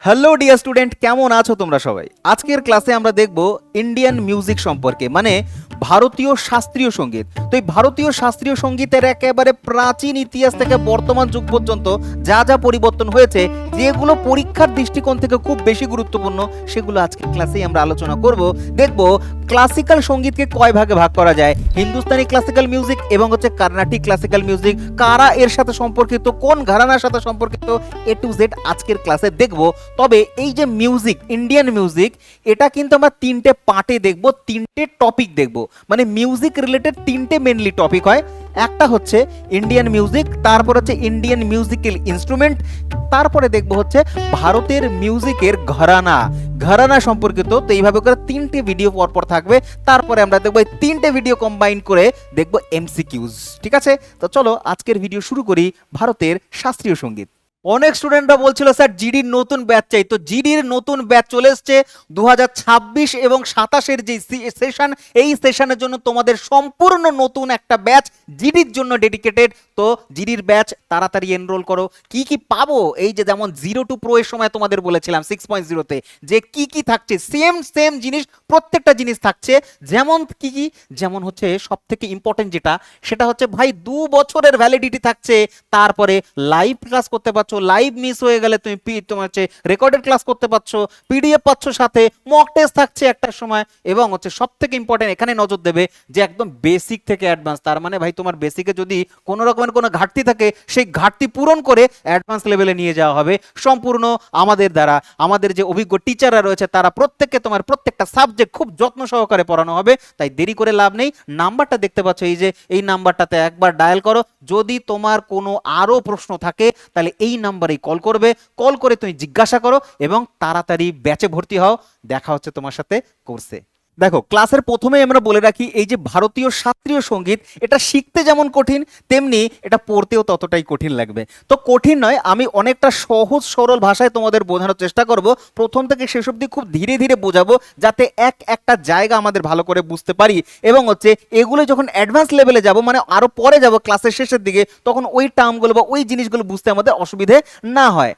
Hello dear student, কেমন আছো তোমরা সবাই? আজকের ক্লাসে আমরা দেখব ইন্ডিয়ান মিউজিক সম্পর্কে, মানে ভারতীয় শাস্ত্রীয় সঙ্গীত। তো এই ভারতীয় শাস্ত্রীয় সঙ্গীতের একেবারে প্রাচীন ইতিহাস থেকে বর্তমান যুগ পর্যন্ত যা যা পরিবর্তন হয়েছে, যেগুলো পরীক্ষার দৃষ্টিকোণ থেকে খুব বেশি গুরুত্বপূর্ণ, সেগুলো আজকের ক্লাসেই আমরা আলোচনা করব। দেখব ক্লাসিক্যাল সঙ্গীতকে কয় ভাগে ভাগ করা যায়, হিন্দুস্তানি ক্লাসিক্যাল মিউজিক এবং কর্ণাটিক ক্লাসিক্যাল মিউজিক, কারা এর সাথে সম্পর্কিত, কোন ঘরানার সাথে সম্পর্কিত, এ টু জেড আজকের ক্লাসে দেখব। তবে এই যে মিউজিক, ইন্ডিয়ান মিউজিক, এটা কিন্তু আমরা তিনটে পার্টে দেখব, তিনটে টপিক দেখব। মানে মিউজিক রিলেটেড তিনটে মেনলি টপিক হয়। একটা হচ্ছে ইন্ডিয়ান মিউজিক, তারপর হচ্ছে ইন্ডিয়ান মিউজিক্যাল ইনস্ট্রুমেন্ট, তারপরে দেখব হচ্ছে ভারতের মিউজিকের ঘরানা, ঘরানা সম্পর্কিত। তো এইভাবে করে তিনটে ভিডিও পরপর থাকবে। তারপরে আমরা দেখবো এই তিনটে ভিডিও কম্বাইন করে দেখবো এমসিকিউজ। ঠিক আছে, তো চলো আজকের ভিডিও শুরু করি। ভারতের শাস্ত্রীয় সঙ্গীত। অনেক স্টুডেন্টরা বলছিল স্যার জিডির নতুন ব্যাচ চাই। তো জিডির নতুন ব্যাচ চলে এসছে 2026 এবং 27-এর যে সেশন, এই সেশনের জন্য তোমাদের সম্পূর্ণ নতুন একটা ব্যাচ জিডির জন্য ডেডিকেটেড। তো জিডির ব্যাচ তাড়াতাড়ি এনরোল করো। কি কি পাবো, এই যে যেমন 0 to Pro এর সময় তোমাদের বলেছিলাম 6.0-তে যে কি কি থাকছে, সেম সেম জিনিস, প্রত্যেকটা জিনিস থাকছে। যেমন কি কি, যেমন হচ্ছে সব থেকে ইম্পর্টেন্ট যেটা, সেটা হচ্ছে ভাই 2 বছরের ভ্যালিডিটি থাকছে। তারপরে লাইভ ক্লাস করতে পারছো, লাইভ মিস হয়ে গেলে তুমি তোমার হচ্ছে রেকর্ডেড ক্লাস করতে পারছো, পিডিএফ পাচ্ছ, সাথে মক টেস্ট থাকছে একটা সময়। এবং হচ্ছে সব থেকে ইম্পর্টেন্ট এখানে নজর দেবে যে একদম বেসিক থেকে অ্যাডভান্স। তার মানে ভাই তোমার বেসিকে যদি কোনো রকমের কোনো ঘাটতি থাকে, সেই ঘাটতি পূরণ করে অ্যাডভান্স লেভেলে নিয়ে যাওয়া হবে সম্পূর্ণ আমাদের দ্বারা। আমাদের যে অভিজ্ঞ টিচাররা রয়েছে তারা প্রত্যেককে তোমার প্রত্যেকটা সাবজেক্ট খুব যত্ন সহকারে পড়ানো হবে। তাই দেরি করে লাভ নেই। নাম্বারটা দেখতে পাচ্ছ, এই যে এই নাম্বারটাতে একবার ডায়াল করো। যদি তোমার কোনো আরো প্রশ্ন থাকে তাহলে এই নাম্বারেই কল করবে। কল করে তুমি জিজ্ঞাসা করো এবং তাড়াতাড়ি ব্যাচে ভর্তি হও। দেখা হচ্ছে তোমার সাথে কোর্সে। দেখো, ক্লাসের প্রথমেই আমরা বলে রাখি, এই যে ভারতীয় শাস্ত্রীয় সঙ্গীত, এটা শিখতে যেমন কঠিন, তেমনি এটা পড়তেও ততটাই কঠিন লাগবে। তো কঠিন নয়, আমি অনেকটা সহজ সরল ভাষায় তোমাদের বোঝানোর চেষ্টা করব। প্রথম থেকে শেষ অবধি খুব ধীরে ধীরে বোঝাবো, যাতে একটা জায়গা আমাদের ভালো করে বুঝতে পারি। এবং হচ্ছে এগুলো যখন অ্যাডভান্স লেভেলে যাব, মানে আরো পরে যাব ক্লাসের শেষের দিকে, তখন ওই টার্মগুলো বা ওই জিনিসগুলো বুঝতে আমাদের অসুবিধে না হয়।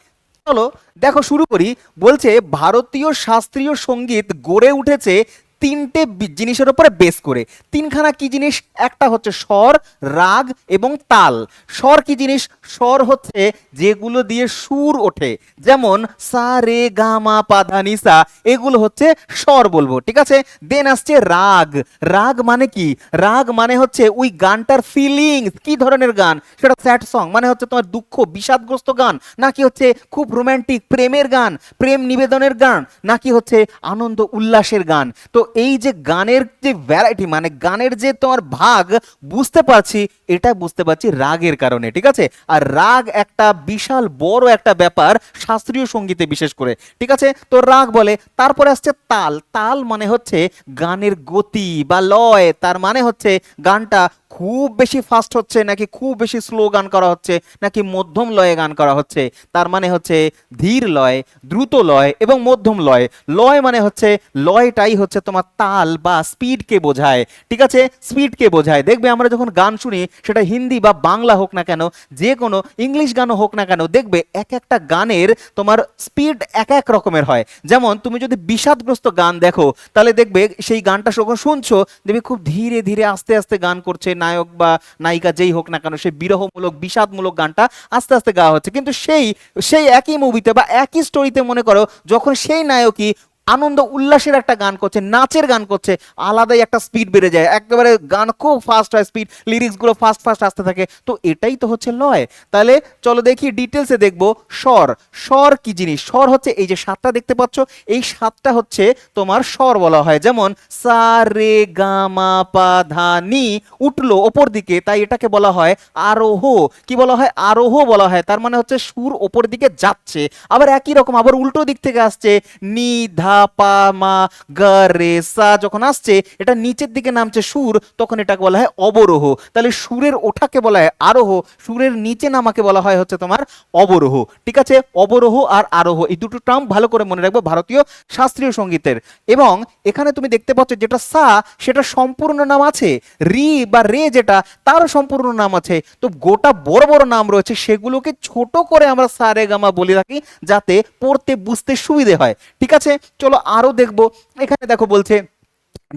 চলো দেখো শুরু করি। বলছে ভারতীয় শাস্ত্রীয় সঙ্গীত গড়ে উঠেছে তিনটে জিনিসের উপরে বেস করে। তিনখানা কি জিনিস? একটা হচ্ছে স্বর, রাগ এবং তাল। স্বর কি জিনিস? স্বর হচ্ছে যেগুলো দিয়ে সুর ওঠে, যেমন সা রে গা মা পা ধা নি সা, এগুলো হচ্ছে স্বর বলবো। ঠিক আছে, দেন আসছে রাগ। রাগ মানে কি? রাগ মানে হচ্ছে ওই গানটার ফিলিংস, কি ধরনের গান সেটা, স্যাড সং মানে হচ্ছে তোমার দুঃখ বিষাদগ্রস্ত গান, নাকি হচ্ছে খুব রোমান্টিক প্রেমের গান, প্রেম নিবেদনের গান, নাকি হচ্ছে আনন্দ উল্লাসের গান। তো এই যে গানের যে ভ্যারাইটি, মানে গানের যে তোমার ভাগ বুঝতে পারছি, এটা বুঝতে পারছি রাগের কারণে। ঠিক আছে, আর রাগ একটা বিশাল বড় একটা ব্যাপার শাস্ত্রীয় সঙ্গীতে বিশেষ করে। ঠিক আছে, তো রাগ বলে। তারপরে আসছে তাল। তাল মানে হচ্ছে গানের গতি বা লয়। তার মানে হচ্ছে গানটা খুব বেশি ফাস্ট হচ্ছে নাকি খুব বেশি স্লো গান করা হচ্ছে, নাকি মধ্যম লয়ে গান করা হচ্ছে। তার মানে হচ্ছে ধীর লয়, দ্রুত লয় এবং মধ্যম লয়। লয় মানে হচ্ছে লয়টাই হচ্ছে তোমার তাল বা স্পিডকে বোঝায়। ঠিক আছে, স্পিডকে বোঝায়। দেখবে আমরা যখন গান শুনি, সেটা হিন্দি বা বাংলা হোক না কেন, যে কোনো ইংলিশ গানও হোক না কেন, দেখবে এক একটা গানের তোমার স্পিড এক এক রকমের হয়। যেমন তুমি যদি বিষাদগ্রস্ত গান দেখো, তাহলে দেখবে সেই গানটা যখন শুনছো, দেখবে খুব ধীরে ধীরে আস্তে আস্তে গান করছে, নায়ক বা নায়িকা যেই হোক না কেন, সেই বিরহমূলক বিষাদমূলক গানটা আস্তে আস্তে গাওয়া হচ্ছে। কিন্তু সেই সেই একই মুভিতে বা একই স্টোরিতে মনে করো, যখন সেই নায়কই আনন্দ উল্লাসের একটা গান করছে, নাচের গান করছে, আলাদাই একটা স্পিড বেড়ে যায়, একেবারে গান খুব ফাস্ট হয়, স্পিড লিরিক্স গুলো ফাস্ট ফাস্ট আসতে থাকে। তো এটাই তো হচ্ছে লয়। তাহলে চলো দেখি ডিটেলসে দেখবো স্বর। স্বর কি জিনিস? স্বর হচ্ছে এই যে সাতটা দেখতে পাচ্ছ, এই সাতটা হচ্ছে তোমার স্বর বলা হয়। যেমন সা রে গা মা পা ধা নি, উঠলো ওপর দিকে, তাই এটাকে বলা হয় আরোহ। কি বলা হয়? আরোহ বলা হয়। তার মানে হচ্ছে সুর ওপর দিকে যাচ্ছে। আবার একই রকম আবার উল্টো দিক থেকে আসছে, নি ধা ধা পা মা গা রে সা যখন আসছে এটা নিচের দিকে নামছে সুর, তখন এটাকে বলা হয় অবরোহ। তাহলে সুরের ওঠাকে বলা হয় আরোহ, সুরের নিচে নামাকে বলা হয় হচ্ছে তোমার অবরোহ। ঠিক আছে, অবরোহ আর আরোহ এই দুটো টার্ম ভালো করে মনে রাখবে ভারতীয় শাস্ত্রীয় সঙ্গীতের। এবং এখানে তুমি দেখতে পাচ্ছ যেটা সা সেটা সম্পূর্ণ নাম আছে, রি বা রে যেটা তার সম্পূর্ণ নাম আছে। তো গোটা বড় বড় নাম রয়েছে সেগুলোকে ছোট করে আমরা সা রে গা মা বলে রাখি যাতে পড়তে বুঝতে সুবিধে হয়। ঠিক আছে, চলো আরো দেখবো। এখানে দেখো বলছে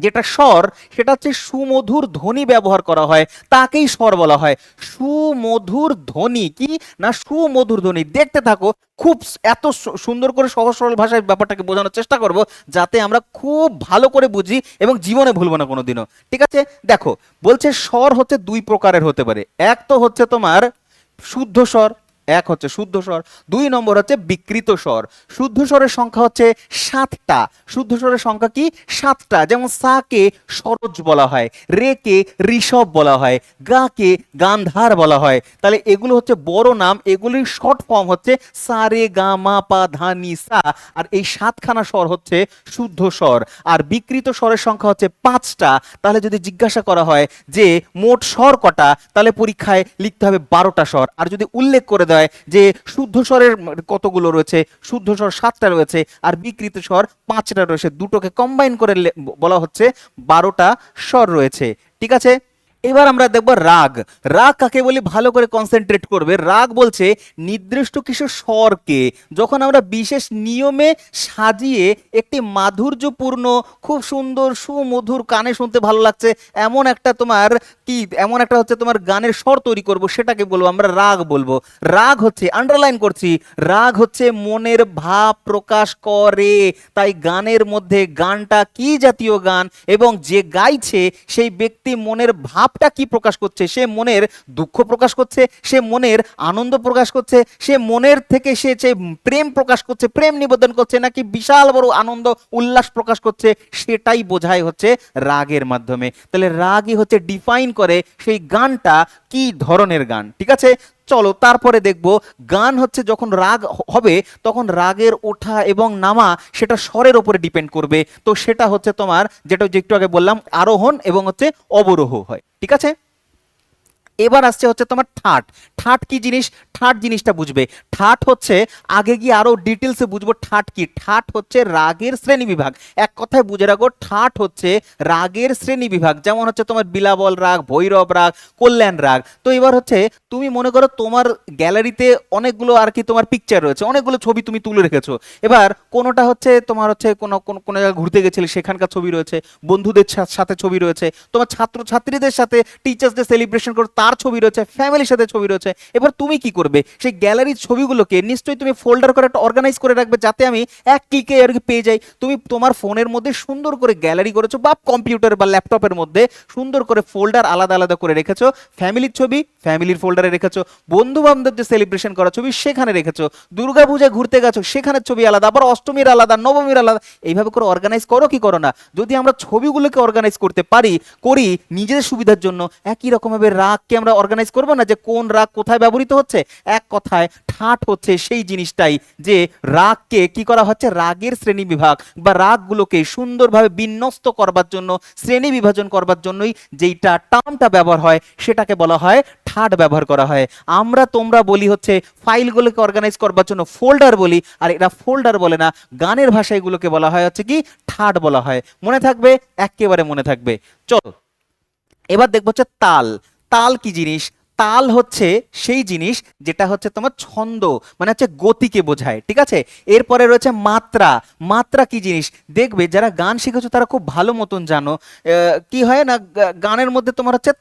যেটা স্বর সেটা হচ্ছে সুমধুর ধ্বনি ব্যবহার করা হয়, তাকেই স্বর বলা হয়। সুমধুর ধ্বনি কি না, সুমধুর ধ্বনি। দেখতে থাকো, খুব এত সুন্দর করে সহজ সরল ভাষায় ব্যাপারটাকে বোঝানোর চেষ্টা করব যাতে আমরা খুব ভালো করে বুঝি এবং জীবনে ভুলবো না কোনোদিনও। ঠিক আছে, দেখো বলছে স্বর হচ্ছে দুই প্রকারের হতে পারে। এক তো হচ্ছে তোমার শুদ্ধ স্বর, এক হচ্ছে শুদ্ধ স্বর, দুই নম্বর হচ্ছে বিকৃত স্বর। শুদ্ধ স্বরের সংখ্যা হচ্ছে 7টা। শুদ্ধ স্বরের সংখ্যা কি 7টা। যেমন সা কে সরোজ বলা হয়, রে কে ঋষভ বলা হয়, গা কে গান্ধার বলা হয়। তাহলে এগুলো হচ্ছে বড় নাম, এগুলির শর্ট ফর্ম হচ্ছে সা রে গা মা পা ধা নি সা। আর এই 7খানা স্বর হচ্ছে শুদ্ধ স্বর। আর বিকৃত স্বরের সংখ্যা হচ্ছে 5টা। তাহলে যদি জিজ্ঞাসা করা হয় যে মোট স্বর কটা, তাহলে পরীক্ষায় লিখতে হবে 12টা স্বর। আর যদি উল্লেখ করে দেয় যে শুদ্ধ স্বরের কতগুলো রয়েছে, শুদ্ধ স্বর 7টা রয়েছে আর বিকৃত স্বর 5টা রয়েছে, দুটোকে কম্বাইন করে বলা হচ্ছে 12টা স্বর রয়েছে। ঠিক আছে, এবার আমরা দেখব রাগ। রাগ কাকে বলি ভালো করে কনসেন্ট্রেট করবে। রাগ বলছে নির্দিষ্ট কিছু স্বরকে যখন আমরা বিশেষ নিয়মে সাজিয়ে একটি মাধুর্যপূর্ণ খুব সুন্দর সুমধুর কানে শুনতে ভালো লাগছে এমন একটা তোমার কি এমন একটা হচ্ছে তোমার গানের স্বর তৈরি করব, সেটাকে বলবো আমরা রাগ বলবো। রাগ হচ্ছে, আন্ডারলাইন করছি, রাগ হচ্ছে মনের ভাব প্রকাশ করে। তাই গানের মধ্যে গানটা কি জাতীয় গান এবং যে গাইছে সেই ব্যক্তি মনের ভাব কি প্রকাশ করছে, সে মনের দুঃখ প্রকাশ করছে, সে মনের আনন্দ প্রকাশ করছে, সে মনের থেকে সে প্রেম প্রকাশ করছে, প্রেম নিবেদন করছে, নাকি বিশাল বড় আনন্দ উল্লাস প্রকাশ করছে, সেটাই বোঝায় হচ্ছে রাগের মাধ্যমে। তাহলে রাগই হচ্ছে ডিফাইন করে সেই গানটা কি ধরনের গান। ঠিক আছে, চলো তারপরে দেখব গান হচ্ছে যখন রাগ হবে তখন রাগের ওঠা এবং নামা সেটা স্বরের উপরে ডিপেন্ড করবে। তো সেটা হচ্ছে তোমার যেটা একটু আগে বললাম আরোহণ এবং হচ্ছে অবরোহ হয়। ঠিক আছে, এবার আসছে হচ্ছে তোমার ঠাট। ঠাট কি জিনিস, ঠাট জিনিসটা বুঝবে। ঠাট হচ্ছে আগে গিয়ে আরো ডিটেলসে বুঝবো ঠাট কি। ঠাট হচ্ছে রাগের শ্রেণী বিভাগ। এক কথায় বুঝে রাখো, ঠাট হচ্ছে রাগের শ্রেণী বিভাগ। যেমন হচ্ছে তোমার বিলাবল রাগ, ভৈরব রাগ, কল্যাণ রাগ। তো এবার হচ্ছে তুমি মনে করো তোমার গ্যালারিতে অনেকগুলো আর কি তোমার পিকচার রয়েছে, অনেকগুলো ছবি তুমি তুলে রেখেছো। এবার কোনোটা হচ্ছে তোমার হচ্ছে কোনো জায়গায় ঘুরতে গেছিলে সেখানকার ছবি রয়েছে, বন্ধুদের সাথে ছবি রয়েছে, তোমার ছাত্র ছাত্রীদের সাথে টিচার্স ডে সেলিব্রেশন করো তার ছবি রয়েছে, ফ্যামিলির সাথে ছবি রয়েছে। এবার তুমি কি করবে, সেই গ্যালারির ছবিগুলোকে নিশ্চয়ই তুমি ফোল্ডার করে একটা অর্গানাইজ করে রাখবে যাতে আমি এক ক্লিকে আর কি পেয়ে যাই। তুমি তোমার ফোনের মধ্যে সুন্দর করে গ্যালারি করেছো বা কম্পিউটার বা ল্যাপটপের মধ্যে সুন্দর করে ফোল্ডার আলাদা আলাদা করে রেখেছো। ফ্যামিলির ছবি ফ্যামিলির ফোল্ডারে রেখেছো, বন্ধু বান্ধব যে সেলিব্রেশন করা ছবি সেখানে রেখেছো, দুর্গাপূজায় ঘুরতে গেছো সেখানে ছবি আলাদা, আবার অষ্টমীর আলাদা, নবমীর আলাদা। এইভাবে করে অর্গানাইজ করো কি করো না? যদি আমরা ছবিগুলোকে অর্গানাইজ করতে পারি, করি নিজেদের সুবিধার জন্য, একই রকমভাবে রাগকে আমরা অর্গানাইজ করবো না যে কোন রাগ কোথায় ব্যবহৃত হচ্ছে। এক কথায় ঠাট হচ্ছে সেই জিনিসটাই যে রাগকে কি করা হচ্ছে, রাগের শ্রেণী বিভাগ বা রাগগুলোকে সুন্দরভাবে বিন্যস্ত করবার জন্য, শ্রেণী বিভাজন করবার জন্যই যেইটা টার্মটা ব্যবহার হয় সেটাকে বলা হয় ঠাট ব্যবহার করা হয়। আমরা তোমরা বলি হচ্ছে ফাইলগুলোকে অর্গানাইজ করবার জন্য ফোল্ডার বলি, আর এরা ফোল্ডার বলে না। গানের ভাষায় এগুলোকে বলা হয় হচ্ছে কি ঠাট বলা হয়। মনে থাকবে, একেবারে মনে থাকবে। চলো এবার দেখবো হচ্ছে তাল। তাল কি জিনিস? তাল হচ্ছে সেই জিনিস যেটা হচ্ছে তোমার ছন্দ, মানে হচ্ছে গতিকে বোঝায়। ঠিক আছে, এরপরে রয়েছে মাত্রা। মাত্রা কি জিনিস? দেখবে যারা গান শিখেছো তারা খুব ভালো মতন জানো কি হয় না, গানের মধ্যে তোমার হচ্ছে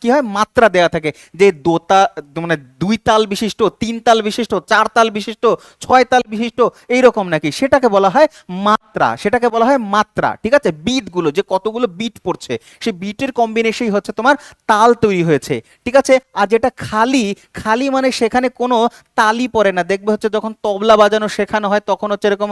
কি হয় মাত্রা দেওয়া থাকে, যে দোতা মানে 2 তাল বিশিষ্ট, 3 তাল বিশিষ্ট, 4 তাল বিশিষ্ট, 6 তাল বিশিষ্ট, এইরকম নাকি, সেটাকে বলা হয় মাত্রা। সেটাকে বলা হয় মাত্রা। ঠিক আছে, বিটগুলো যে কতগুলো বিট পড়ছে সেই বিটের কম্বিনেশনই হচ্ছে তোমার তাল তৈরি হয়েছে। ঠিক আছে, আর যেটা খালি, খালি মানে সেখানে কোনো তালি পড়ে না। দেখবে হচ্ছে যখন তবলা বাজানো শেখানো হয় তখন হচ্ছে এরকম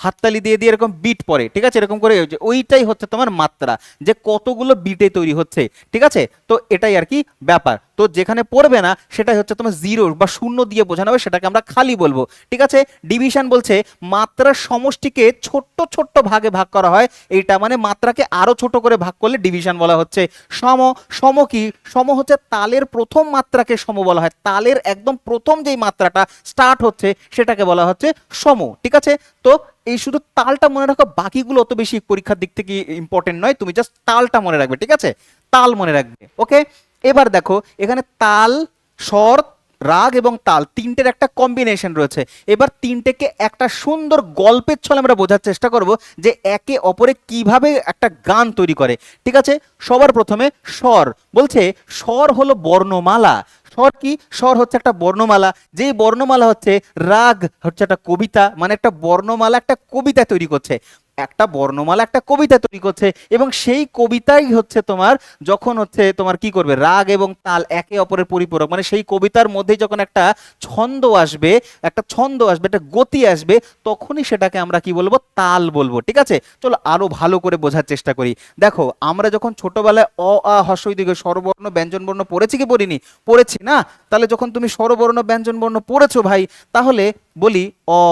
হাততালি দিয়ে দিয়ে এরকম বিট পড়ে, ঠিক আছে, এরকম করে ওইটাই হচ্ছে তোমার মাত্রা, যে কতগুলো বিটে তৈরি হচ্ছে, ঠিক আছে। তো এটাই আর কি ব্যাপার। তো যেখানে পড়বে না সেটাই হচ্ছে তোমার জিরো বা শূন্য দিয়ে বোঝানো হবে, সেটাকে আমরা খালি বলবো, ঠিক আছে। ডিভিশন বলছে মাত্রার সমষ্টিকে ছোট্ট ছোট্ট ভাগে ভাগ করা হয়, এইটা মানে মাত্রাকে আরো ছোট করে ভাগ করলে ডিভিশন বলা হচ্ছে। সম, সম কি? সম হচ্ছে তালের প্রথম মাত্রাকে সম বলা হয়, তালের একদম প্রথম যেই মাত্রাটা স্টার্ট হচ্ছে সেটাকে বলা হচ্ছে সম, ঠিক আছে। তো এই শুধু তালটা মনে রাখো, বাকিগুলো অত বেশি পরীক্ষার দিক থেকে ইম্পর্টেন্ট নয়, তুমি জাস্ট তালটা মনে রাখবে, ঠিক আছে, তাল মনে রাখবে, ওকে। এবার দেখো এখানে তাল, স্বর, রাগ এবং তাল তিনটের একটা কম্বিনেশন রয়েছে। এবার তিনটেকে একটা সুন্দর গল্পের ছলে আমরা বোঝার চেষ্টা করব যে একে অপরে কিভাবে একটা গান তৈরি করে, ঠিক আছে। সবার প্রথমে স্বর বলছে, স্বর হলো বর্ণমালা। স্বর কি? স্বর হচ্ছে একটা বর্ণমালা, যেই বর্ণমালা হচ্ছে রাগ হচ্ছে একটা কবিতা, মানে একটা বর্ণমালা একটা কবিতা তৈরি করছে, একটা বর্ণমালা একটা কবিতা তৈরি করছে, এবং সেই কবিতাই হচ্ছে তোমার যখন হচ্ছে তোমার কি করবে, রাগ এবং তাল একে অপরের পরিপূরক, মানে সেই কবিতার মধ্যেই যখন একটা ছন্দ আসবে, একটা ছন্দ আসবে, একটা গতি আসবে, তখনই সেটাকে আমরা কি বলবো, তাল বলবো, ঠিক আছে। চলো আরো ভালো করে বোঝার চেষ্টা করি। দেখো আমরা যখন ছোটবেলায় অ আ হস্র ই দীর্ঘ স্বরবর্ণ ব্যঞ্জন বর্ণ পড়েছি কি পড়িনি? পড়েছি না? তাহলে যখন তুমি স্বরবর্ণ ব্যঞ্জন বর্ণ পড়েছো ভাই, তাহলে বলি অ,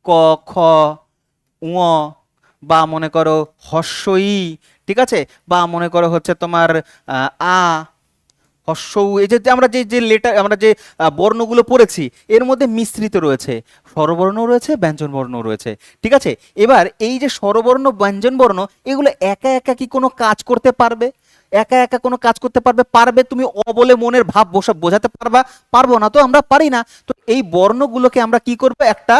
ক, খ, উ, বা মনে করো হস্র ই, ঠিক আছে, বা মনে করো হচ্ছে তোমার আ, হস্র উ, এই যে যে আমরা যে যে লেটার আমরা যে বর্ণগুলো পড়েছি এর মধ্যে মিশ্রিত রয়েছে, স্বরবর্ণ রয়েছে, ব্যঞ্জন বর্ণ রয়েছে, ঠিক আছে। এবার এই যে স্বরবর্ণ ব্যঞ্জন বর্ণ এগুলো একা একা কি কোনো কাজ করতে পারবে? একা একা কোনো কাজ করতে পারবে? পারবে। তুমি অ বলে মনের ভাব বোঝাতে পারবা? পারবো না, তো আমরা পারি না। তো এই বর্ণগুলোকে আমরা কি করবো, একটা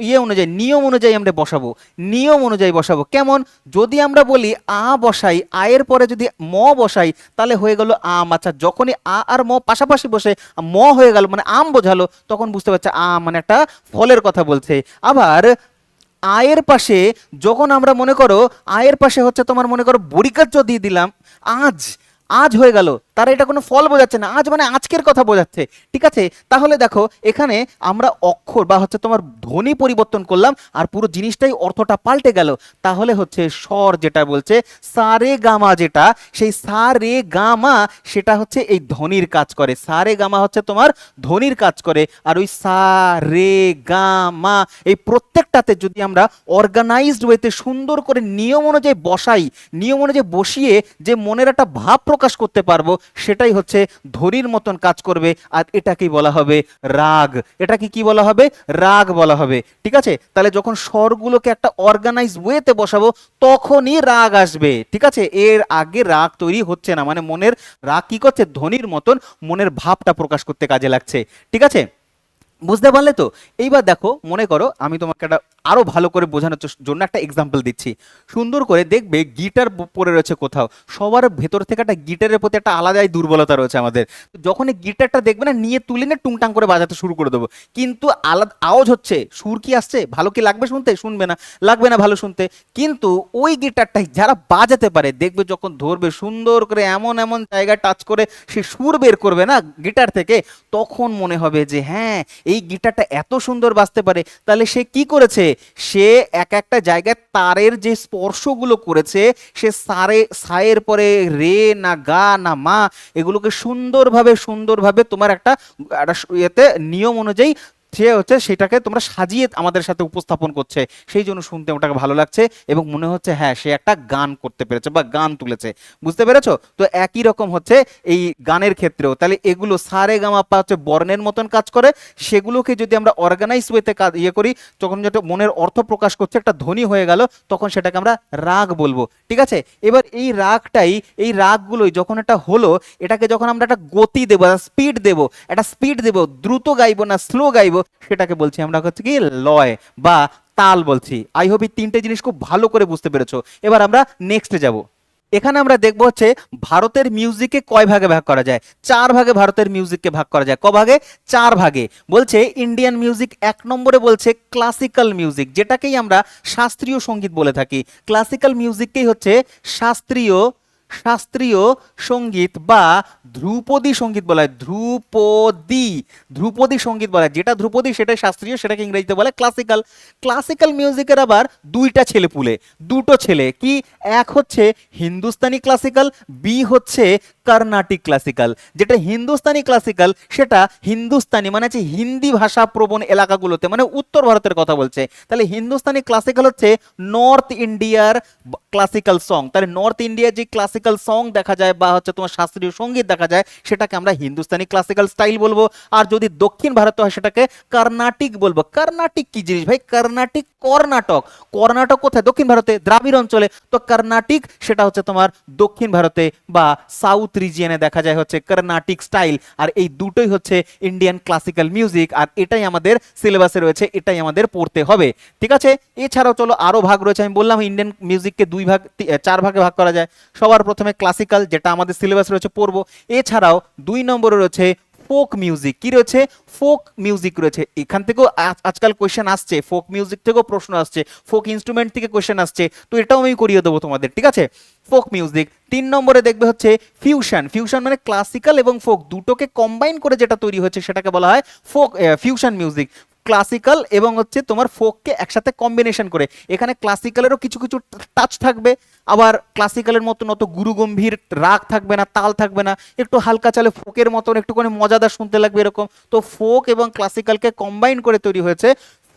ইয়ে অনুযায়ী, নিয়ম অনুযায়ী আমরা বসাবো, নিয়ম অনুযায়ী বসাবো। কেমন? যদি আমরা বলি আ বসাই, আয়ের পরে যদি ম বসাই, তাহলে হয়ে গেল আম। আচ্ছা, যখনই আ আর ম পাশাপাশি বসে ম হয়ে গেল, মানে আম বোঝালো, তখন বুঝতে পারছে আম মানে একটা ফলের কথা বলছে। আবার আয়ের পাশে যখন আমরা মনে করো, আয়ের পাশে হচ্ছে তোমার মনে করো বরিকার্য দিয়ে দিলাম, আজ, আজ হয়ে গেল, তারা এটা কোনো ফল বোঝাচ্ছে না, আজ মানে আজকের কথা বোঝাচ্ছে, ঠিক আছে। তাহলে দেখো এখানে আমরা অক্ষর বা হচ্ছে তোমার ধ্বনি পরিবর্তন করলাম, আর পুরো জিনিসটাই অর্থটা পাল্টে গেল। তাহলে হচ্ছে স্বর যেটা বলছে সা রে গামা, যেটা সেই সা রে গামা, সেটা হচ্ছে এই ধ্বনির কাজ করে, সা রে গামা হচ্ছে তোমার ধ্বনির কাজ করে। আর ওই সা রে গামা এই প্রত্যেকটাতে যদি আমরা অর্গানাইজড ওয়েতে সুন্দর করে নিয়ম অনুযায়ী বসাই, নিয়ম অনুযায়ী বসিয়ে যে মনের একটা ভাব প্রকাশ করতে পারবো, সেটাই হচ্ছে ধ্বনির মতন কাজ করবে। আর এটাকেই বলা হবে রাগ। এটাকে কি বলা হবে? রাগ বলা হবে, ঠিক আছে। তাহলে যখন স্বরগুলোকে একটা অর্গানাইজ ওয়েতে বসাবো তখনই রাগ আসবে, ঠিক আছে। এর আগে রাগ তৈরি হচ্ছে না, মানে মনের রাগ কি করছে, ধ্বনির মতন মনের ভাবটা প্রকাশ করতে কাজে লাগছে, ঠিক আছে। বুঝতে পারলে তো? এইবার দেখো মনে করো আমি তোমাকে একটা আরো ভালো করে বোঝানোর জন্য একটা এক্সাম্পল দিচ্ছি। সুন্দর করে দেখবে গিটার পড়ে রয়েছে কোথাও, সবার ভেতর থেকে একটা গিটারের প্রতি একটা আলাদাই দুর্বলতা রয়েছে আমাদের। তো যখন এই গিটারটা দেখবে না, নিয়ে তুলে না টুংটাং করে বাজাতে শুরু করে দেবো, কিন্তু আলাদা আওয়াজ হচ্ছে, সুর কি আসছে, ভালো কি লাগবে শুনতে? শুনবে না, লাগবে না ভালো শুনতে। কিন্তু ওই গিটারটাই যারা বাজাতে পারে, দেখবে যখন ধরবে সুন্দর করে এমন এমন জায়গায় টাচ করে সে সুর বের করবে না গিটার থেকে, তখন মনে হবে যে হ্যাঁ, এই গিটারটা এত সুন্দর বাজতে পারে। তাহলে সে কি করেছে? সে এক একটা জায়গায় তারের যে স্পর্শগুলো করেছে, সে সারে, সায়ের পরে রে না গা না মা, এগুলোকে সুন্দরভাবে সুন্দরভাবে তোমার একটা এতে নিয়ম অনুযায়ী সে হচ্ছে সেটাকে তোমরা সাজিয়ে আমাদের সাথে উপস্থাপন করছে, সেই জন্য শুনতে ওটাকে ভালো লাগছে এবং মনে হচ্ছে হ্যাঁ সে একটা গান করতে পেরেছে বা গান তুলেছে। বুঝতে পেরেছো তো? একই রকম হচ্ছে এই গানের ক্ষেত্রেও। তাহলে এগুলো সারে গামা পা হচ্ছে বর্ণের মতন কাজ করে, সেগুলোকে যদি আমরা অর্গানাইজ ওয়েতে ইয়ে করি, তখন যেটা মনের অর্থ প্রকাশ করছে, একটা ধ্বনি হয়ে গেল, তখন সেটাকে আমরা রাগ বলবো, ঠিক আছে। এবার এই রাগটাই, এই রাগগুলোই যখন এটা হলো, এটাকে যখন আমরা একটা গতি দেবো, স্পিড দেবো, একটা স্পিড দেবো, দ্রুত গাইবো না স্লো গাইবো, সেটাকে বলছি আমরা হচ্ছে কি লয় বা তাল বলছি। আই হোপ এই তিনটে জিনিস খুব ভালো করে বুঝতে পেরেছো। এবার আমরা নেক্সটে যাব। এখানে আমরা দেখবো হচ্ছে ভারতের মিউজিককে কয় ভাগে ভাগ করা যায়। 4 ভাগে ভারতের মিউজিককে ভাগ করা যায়। ক ভাগে? 4 ভাগে। বলছে ইন্ডিয়ান মিউজিক 1 নম্বরে বলছে ক্লাসিক্যাল মিউজিক, যেটাকেই আমরা শাস্ত্রীয় সঙ্গীত বলে থাকি। ক্লাসিক্যাল মিউজিককেই হচ্ছে শাস্ত্রীয় শাস্ত্রীয় সঙ্গীত বা ধ্রুপদী সঙ্গীত বলা হয়। ধ্রুপদী সঙ্গীত বলা হয়। যেটা ধ্রুপদী সেটাই শাস্ত্রীয়, সেটাকে ইংরেজিতে বলে ক্লাসিক্যাল। ক্লাসিক্যাল মিউজিকের আবার দুইটা ছেলেপুলে, দুটো ছেলে কি, এক হচ্ছে হিন্দুস্তানি ক্লাসিক্যাল, বি হচ্ছে কর্ণাটিক ক্লাসিক্যাল। যেটা হিন্দুস্তানি ক্লাসিক্যাল সেটা হিন্দুস্তানি মানে হচ্ছে হিন্দি ভাষা প্রবণ এলাকাগুলোতে, মানে উত্তর ভারতের কথা বলছে। তাহলে হিন্দুস্তানি ক্লাসিক্যাল হচ্ছে নর্থ ইন্ডিয়ার ক্লাসিক্যাল সং। তাহলে নর্থ ইন্ডিয়ার যে ক্লাসিক্যাল সং দেখা যায় বা হচ্ছে তোমার শাস্ত্রীয় সঙ্গীত দেখা যায় সেটাকে আমরা হিন্দুস্তানি ক্লাসিক্যাল স্টাইল বলবো। আর যদি দক্ষিণ ভারতে হয় সেটাকে কর্ণাটিক বলবো। কর্ণাটিক কি জিনিস ভাই? কর্ণাটিক কর্ণাটক। কর্ণাটক কোথায়? দক্ষিণ ভারতে, দ্রাবিড় অঞ্চলে। তো কর্ণাটিক সেটা হচ্ছে তোমার দক্ষিণ ভারতে বা সাউথ রিজিয়নে দেখা যায় হচ্ছে কর্ণাটিক স্টাইল। আর এই দুটোই হচ্ছে ইন্ডিয়ান ক্লাসিক্যাল মিউজিক, আর এটাই আমাদের সিলেবাসে রয়েছে, এটাই আমাদের পড়তে হবে। ঠিক আছে, এছাড়াও চলো আরো ভাগ রয়েছে। আমি বললাম ইন্ডিয়ান মিউজিককে চার ভাগে ভাগ করা যায়। সবার প্রথমে ক্লাসিক্যাল, যেটা আমাদের সিলেবাস রয়েছে পড়বো। এছাড়াও 2 নম্বরে রয়েছে ফোক মিউজিক। কি রয়েছে? ফোক মিউজিক রয়েছে। এখান থেকেও আজকাল কোয়েশ্চেন আসছে, ফোক মিউজিক থেকেও প্রশ্ন আসছে, ফোক ইনস্ট্রুমেন্ট থেকে কোয়েশ্চেন আসছে, তো এটাও আমি করিয়ে দেবো তোমাদের। ঠিক আছে, ফোক মিউজিক। 3 নম্বরে দেখবে হচ্ছে ফিউশন। ফিউশন মানে ক্লাসিক্যাল এবং ফোক দুটোকে কম্বাইন করে যেটা তৈরি হয়েছে সেটাকে বলা হয় ফোক ফিউশন মিউজিক। ক্লাসিক্যাল এবং হচ্ছে তোমার ফোককে একসাথে কম্বিনেশন করে। এখানে ক্লাসিক্যালেরও কিছু কিছু টাচ থাকবে, আবার ক্লাসিক্যালের মতন অত গুরুগম্ভীর রাগ থাকবে না, তাল থাকবে না, একটু হালকা চালে ফোকের মতন একটুখানি মজাদার শুনতে লাগবে এরকম। তো ফোক এবং ক্লাসিক্যালকে কম্বাইন করে তৈরি হয়েছে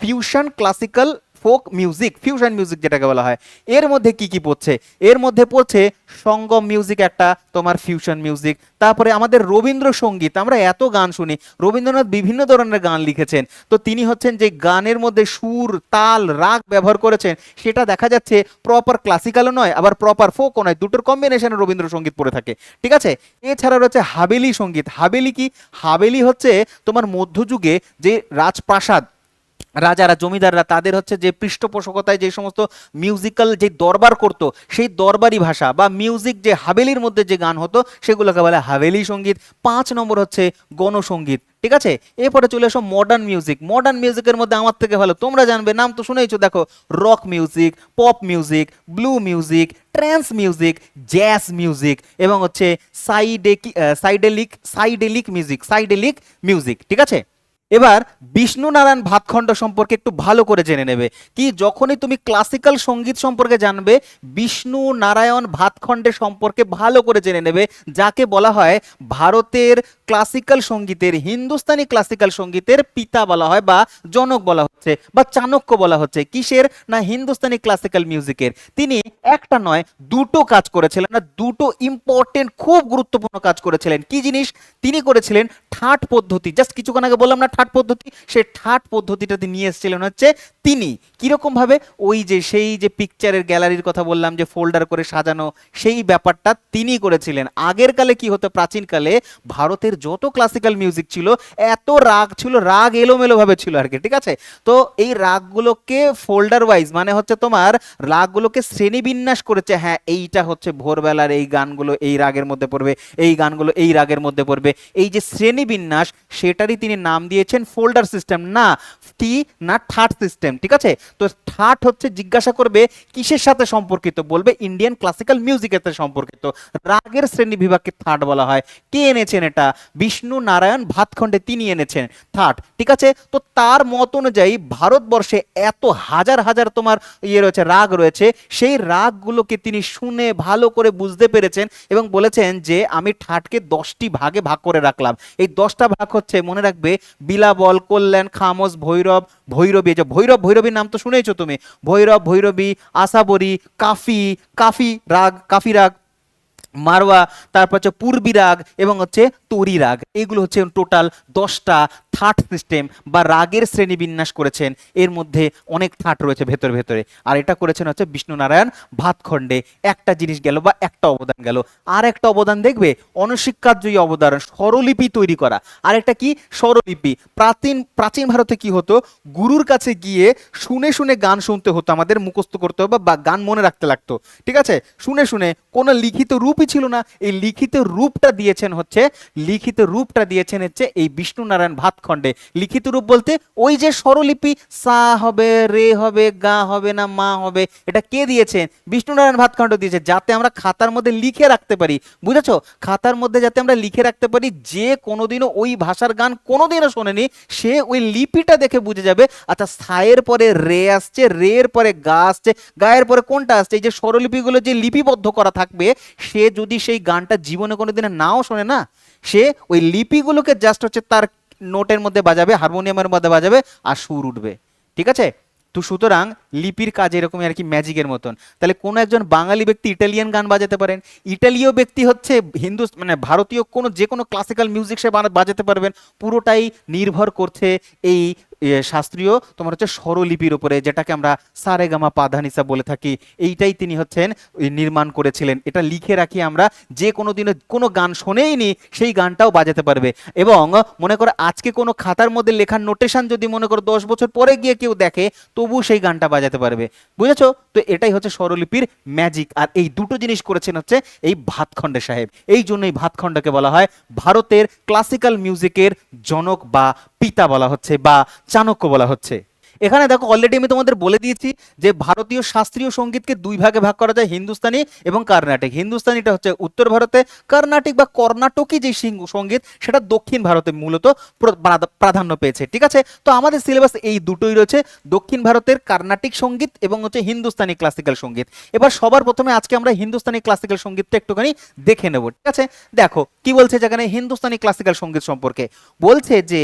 fusion classical folk music, fusion music যেটাকে বলা হয়। এর মধ্যে কি কি পড়ছে? এর মধ্যে পড়ছে সঙ্গম মিউজিক একটা, তোমার ফিউশন মিউজিক। তারপরে আমাদের রবীন্দ্রসঙ্গীত, আমরা এত গান শুনি, রবীন্দ্রনাথ বিভিন্ন ধরনের গান লিখেছেন, তো তিনি হচ্ছেন যে গানের মধ্যে সুর, তাল, রাগ ব্যবহার করেছেন সেটা দেখা যাচ্ছে প্রপার ক্লাসিক্যালও নয় আবার প্রপার ফোকও নয়, দুটোর কম্বিনেশনে রবীন্দ্রসঙ্গীত পড়ে থাকে। ঠিক আছে, এছাড়া রয়েছে হাবেলি সঙ্গীত। হাবেলি কি? হাবেলি হচ্ছে তোমার মধ্যযুগে যে রাজপ্রাসাদ, রাজারা, জমিদাররা তাদের হচ্ছে যে পৃষ্ঠপোষকতায় যে সমস্ত মিউজিক্যাল যে দরবার করতো, সেই দরবারি ভাষা বা মিউজিক যে হাবেলির মধ্যে যে গান হতো সেগুলোকে বলে হাবেলি সঙ্গীত। 5 নম্বর হচ্ছে গণসঙ্গীত। ঠিক আছে, এরপরে চলে আসো মডার্ন মিউজিক। মডার্ন মিউজিকের মধ্যে আমার থেকে ভালো তোমরা জানবে, নাম তো শুনেইছো, দেখো rock music, pop music, blue music, trans music, jazz music এবং হচ্ছে সাইডেলিক মিউজিক। ঠিক আছে, এবার বিষ্ণু নারায়ণ ভাতখণ্ড সম্পর্কে একটু ভালো করে জেনে নেবে। কি, যখনই তুমি ক্লাসিক্যাল সঙ্গীত সম্পর্কে জানবে, বিষ্ণু নারায়ণ ভাতখণ্ডের সম্পর্কে ভালো করে জেনে নেবে, যাকে বলা হয় ভারতের ক্লাসিক্যাল সঙ্গীতের, হিন্দুস্তানি ক্লাসিক্যাল সঙ্গীতের পিতা বলা হয় বা জনক বলা হচ্ছে বা চাণক্য বলা হচ্ছে। কিসের? না হিন্দুস্তানি ক্লাসিক্যাল মিউজিকের। তিনি একটা নয় দুটো কাজ করেছিলেন, না দুটো ইম্পর্টেন্ট খুব গুরুত্বপূর্ণ কাজ করেছিলেন। কি জিনিস তিনি করেছিলেন? ঠাট পদ্ধতি। জাস্ট কিছুক্ষণ আগে বললাম না ঠাট পদ্ধতি, সেই ঠাট পদ্ধতিটা নিয়ে এসেছিলেন হচ্ছে তিনি। কিরকম ভাবে? ওই যে সেই যে পিকচারের গ্যালারির কথা বললাম যে ফোল্ডার করে সাজানো, সেই ব্যাপারটা তিনি করেছিলেন। আগের কালে কি হতো, প্রাচীনকালে ভারতের যত ক্লাসিক্যাল মিউজিক ছিল এত রাগ ছিল, রাগ এলোমেলো ভাবে ছিল আর কি। ঠিক আছে, তো এই রাগগুলোকে ফোল্ডার ওয়াইজ মানে হচ্ছে তোমার রাগগুলোকে শ্রেণীবিন্যাস করেছে। হ্যাঁ, এইটা হচ্ছে ভোরবেলার এই গানগুলো এই রাগের মধ্যে পড়বে, এই গানগুলো এই রাগের মধ্যে পড়বে, এই যে শ্রেণীবিন্যাস সেটারই তিনি নাম দিয়েছেন ফোল্ডার সিস্টেম, না টি না ঠাট সিস্টেম। ঠিক আছে, তো ঠাট হচ্ছে জিজ্ঞাসা করবে কিসের সাথে সম্পর্কিত, বলবে ইন্ডিয়ান ক্লাসিক্যাল মিউজিকের সাথে সম্পর্কিত। রাগের শ্রেণী বিভাগকে ঠাট বলা হয়। কে এনেছেন এটা? বিষ্ণু নারায়ণ ভাতখণ্ডে তিনি এনেছেন ঠাট। ঠিক আছে, তো তার মত অনুযায়ী ভারতবর্ষে এত হাজার হাজার তোমার রয়েছে, রাগ রয়েছে, সেই রাগগুলোকে তিনি শুনে ভালো করে বুঝতে পেরেছেন এবং বলেছেন যে আমি ঠাটকে 10টি ভাগে ভাগ করে রাখলাম। এই 10টা ভাগ হচ্ছে, মনে রাখবে, বিলাবল, কল্যাণ, খামোশ, ভৈরব, ভৈরবী। যে ভৈরব, ভৈরবীর নাম তো শুনেছো তুমি, ভৈরব, ভৈরবী, আশাবরী, কাফি রাগ, কাফি রাগ, মারওয়া, তারপর হচ্ছে পূর্বী রাগ এবং হচ্ছে তরি রাগ। এগুলো হচ্ছে টোটাল 10টা থাট সিস্টেম বা রাগের শ্রেণী বিন্যাস করেছেন। এর মধ্যে অনেক থাট রয়েছে ভেতরে ভেতরে, আর এটা করেছেন হচ্ছে বিষ্ণু নারায়ণ ভাতখণ্ডে। একটা জিনিস গেল বা একটা অবদান গেল। আর একটা অবদান দেখবে, অনস্বীকার্যই অবদান, স্বরলিপি তৈরি করা। আর একটা কি? স্বরলিপি। প্রাচীন ভারতে কি হতো, গুরুর কাছে গিয়ে শুনে শুনে গান শুনতে হতো, আমাদের মুখস্থ করতে হবে বা গান মনে রাখতে লাগতো। ঠিক আছে, শুনে শুনে, কোনো লিখিত রূপই ছিল না। এই লিখিত রূপটা দিয়েছেন হচ্ছে এই বিষ্ণু নারায়ণ ভাতখণ্ড। ভাতখণ্ডে। লিখিত রূপ বলতে ওই যে স্বরলিপি সা হবে, রে হবে, গা হবে না মা হবে, এটা কে দিয়েছেন? বিষ্ণুনারায়ণ ভাতখণ্ড দিয়েছে, যাতে আমরা খাতার মধ্যে লিখে রাখতে পারি। বুঝেছো? খাতার মধ্যে যাতে আমরা লিখে রাখতে পারি, যে কোনোদিনও ওই ভাষার গান কোনোদিনও শোনেনি সে ওই লিপিটা দেখে বুঝে যাবে আচ্ছা সায়ের পরে রে আসছে, রে এর পরে গা আসছে, গায়ের পরে কোনটা আসছে। এই যে স্বরলিপিগুলো যে লিপিবদ্ধ করা থাকবে, সে যদি সেই গানটা জীবনে কোনোদিনে নাও শোনে না, সে ওই লিপিগুলোকে জাস্ট হচ্ছে তার নোটের মধ্যে বাজাবে, হারমোনিয়ামের মধ্যে বাজাবে, আর সুর উঠবে। ঠিক আছে? তো সুতরাং লিপির কাজ এরকমই আর কি, ম্যাজিকের মতন। তাহলে কোনো একজন বাঙালি ব্যক্তি ইটালিয়ান গান বাজাতে পারেন, ইটালীয় ব্যক্তি হচ্ছে হিন্দু মানে ভারতীয় কোনো যে কোনো ক্লাসিক্যাল মিউজিক সে বাজাতে পারবেন। পুরোটাই নির্ভর করছে এই শাস্ত্রীয় তোমার হচ্ছে স্বরলিপির উপরে, যেটাকে আমরা সারেগামা পাধানিসা বলে থাকি। এইটাই তিনি হচ্ছেন নির্মাণ করেছিলেন। এটা লিখে রাখি আমরা, যে কোনো দিনে কোনো গান শোনেইনি সেই গানটাও বাজাতে পারবে। এবং মনে করো আজকে কোনো খাতার মধ্যে লেখার নোটেশন যদি মনে করো 10 বছর পরে গিয়ে কেউ দেখে, তবু সেই গানটা বাজাতে পারবে। বুঝেছো? তো এটাই হচ্ছে স্বরলিপির ম্যাজিক। আর এই দুটো জিনিস করেছেন হচ্ছে এই ভাতখণ্ডে সাহেব। এই জন্যই ভাতখণ্ডকে বলা হয় ভারতের ক্লাসিক্যাল মিউজিকের জনক বা পিতা বলা হচ্ছে, বা চাণক্য বলা হচ্ছে। এখানে দেখো অলরেডি আমি তোমাদের বলে দিয়েছি যে ভারতীয় শাস্ত্রীয় সঙ্গীতকে দুই ভাগে ভাগ করা যায়, হিন্দুস্তানি এবং কর্ণাটিক। হিন্দুস্তানিটা হচ্ছে উত্তর ভারতে, কর্ণাটিক বা কর্ণাটকী যে সঙ্গীত সেটা দক্ষিণ ভারতে মূলত প্রাধান্য পেয়েছে। ঠিক আছে? তো আমাদের সিলেবাস এই দুটোই রয়েছে, দক্ষিণ ভারতের কর্ণাটিক সঙ্গীত এবং হচ্ছে হিন্দুস্তানি ক্লাসিক্যাল সঙ্গীত। এবার সবার প্রথমে আজকে আমরা হিন্দুস্তানি ক্লাসিক্যাল সঙ্গীতটা একটুখানি দেখে নেব। ঠিক আছে? দেখো কি বলছে যেখানে হিন্দুস্তানি ক্লাসিক্যাল সঙ্গীত সম্পর্কে বলছে যে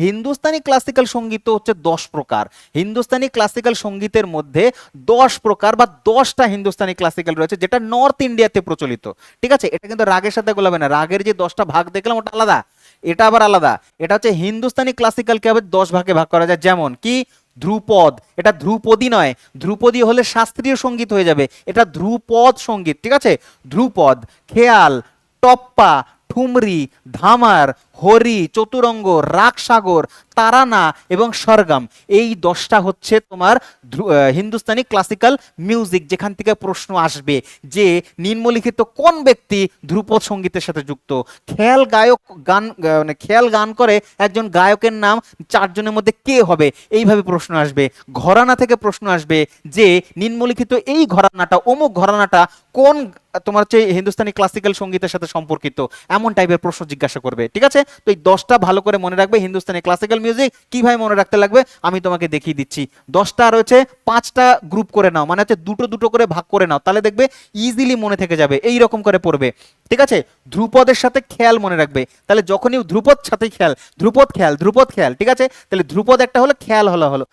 হিন্দুস্তানি ক্লাসিক্যাল সঙ্গীত হচ্ছে 10 প্রকার। হিন্দুস্তানি ক্লাসিক্যাল সঙ্গীতের মধ্যে 10 প্রকার বা 10টা হিন্দুস্তানি ক্লাসিক্যাল রয়েছে, যেটা নর্থ ইন্ডিয়াতে প্রচলিত। ঠিক আছে? এটা কিন্তু রাগের সাথে গোলাবে না, রাগের যে 10টা ভাগ দেখলাম ওটা আলাদা, এটা আবার আলাদা। এটা হচ্ছে হিন্দুস্তানি ক্লাসিক্যালকে আবার 10 ভাগে ভাগ করা যায়। যেমন কি ধ্রুপদ, এটা ধ্রুপদী নয়, ধ্রুপদী হলে শাস্ত্রীয় সঙ্গীত হয়ে যাবে, এটা ধ্রুপদ সঙ্গীত। ঠিক আছে? ধ্রুপদ, খেয়াল, টপ্পা, ঠুমরি, ধামার, হরি, চতুরঙ্গ, রাগসাগর, তারানা এবং সরগম, এই 10টা হচ্ছে তোমার হিন্দুস্তানি ক্লাসিক্যাল মিউজিক। যেখান থেকে প্রশ্ন আসবে যে নিম্নলিখিত কোন ব্যক্তি ধ্রুপদ সঙ্গীতের সাথে যুক্ত। খেয়াল গায়ক গান মানে খেয়াল গান করে একজন গায়কের নাম 4 জনের মধ্যে কে হবে, এইভাবে প্রশ্ন আসবে। ঘরানা থেকে প্রশ্ন আসবে যে নিম্নলিখিত এই ঘরানাটা, অমুক ঘরানাটা কোন তোমার হচ্ছে হিন্দুস্তানি ক্লাসিক্যাল সঙ্গীতের সাথে সম্পর্কিত, এমন টাইপের প্রশ্ন জিজ্ঞাসা করবে। ঠিক আছে? তো এই 10টা ভালো করে মনে রাখবে। হিন্দুস্তানি ক্লাসিক্যাল মিউজিক কিভাবে মনে রাখতে লাগবে আমি তোমাকে দেখিয়ে দিচ্ছি। 10টা রয়েছে, 5টা গ্রুপ করে নাও, মানে হচ্ছে দুটো দুটো করে ভাগ করে নাও, তাহলে দেখবে ইজিলি মনে থেকে যাবে। এই রকম করে পড়বে। ঠিক আছে? ধ্রুপদের সাথে খেয়াল মনে রাখবে, তাহলে যখনই ধ্রুপদ সাথে খেয়াল, ধ্রুপদ খেয়াল, ধ্রুপদ খেয়াল। ঠিক আছে? তাহলে ধ্রুপদ একটা হলো, খেয়াল হলো।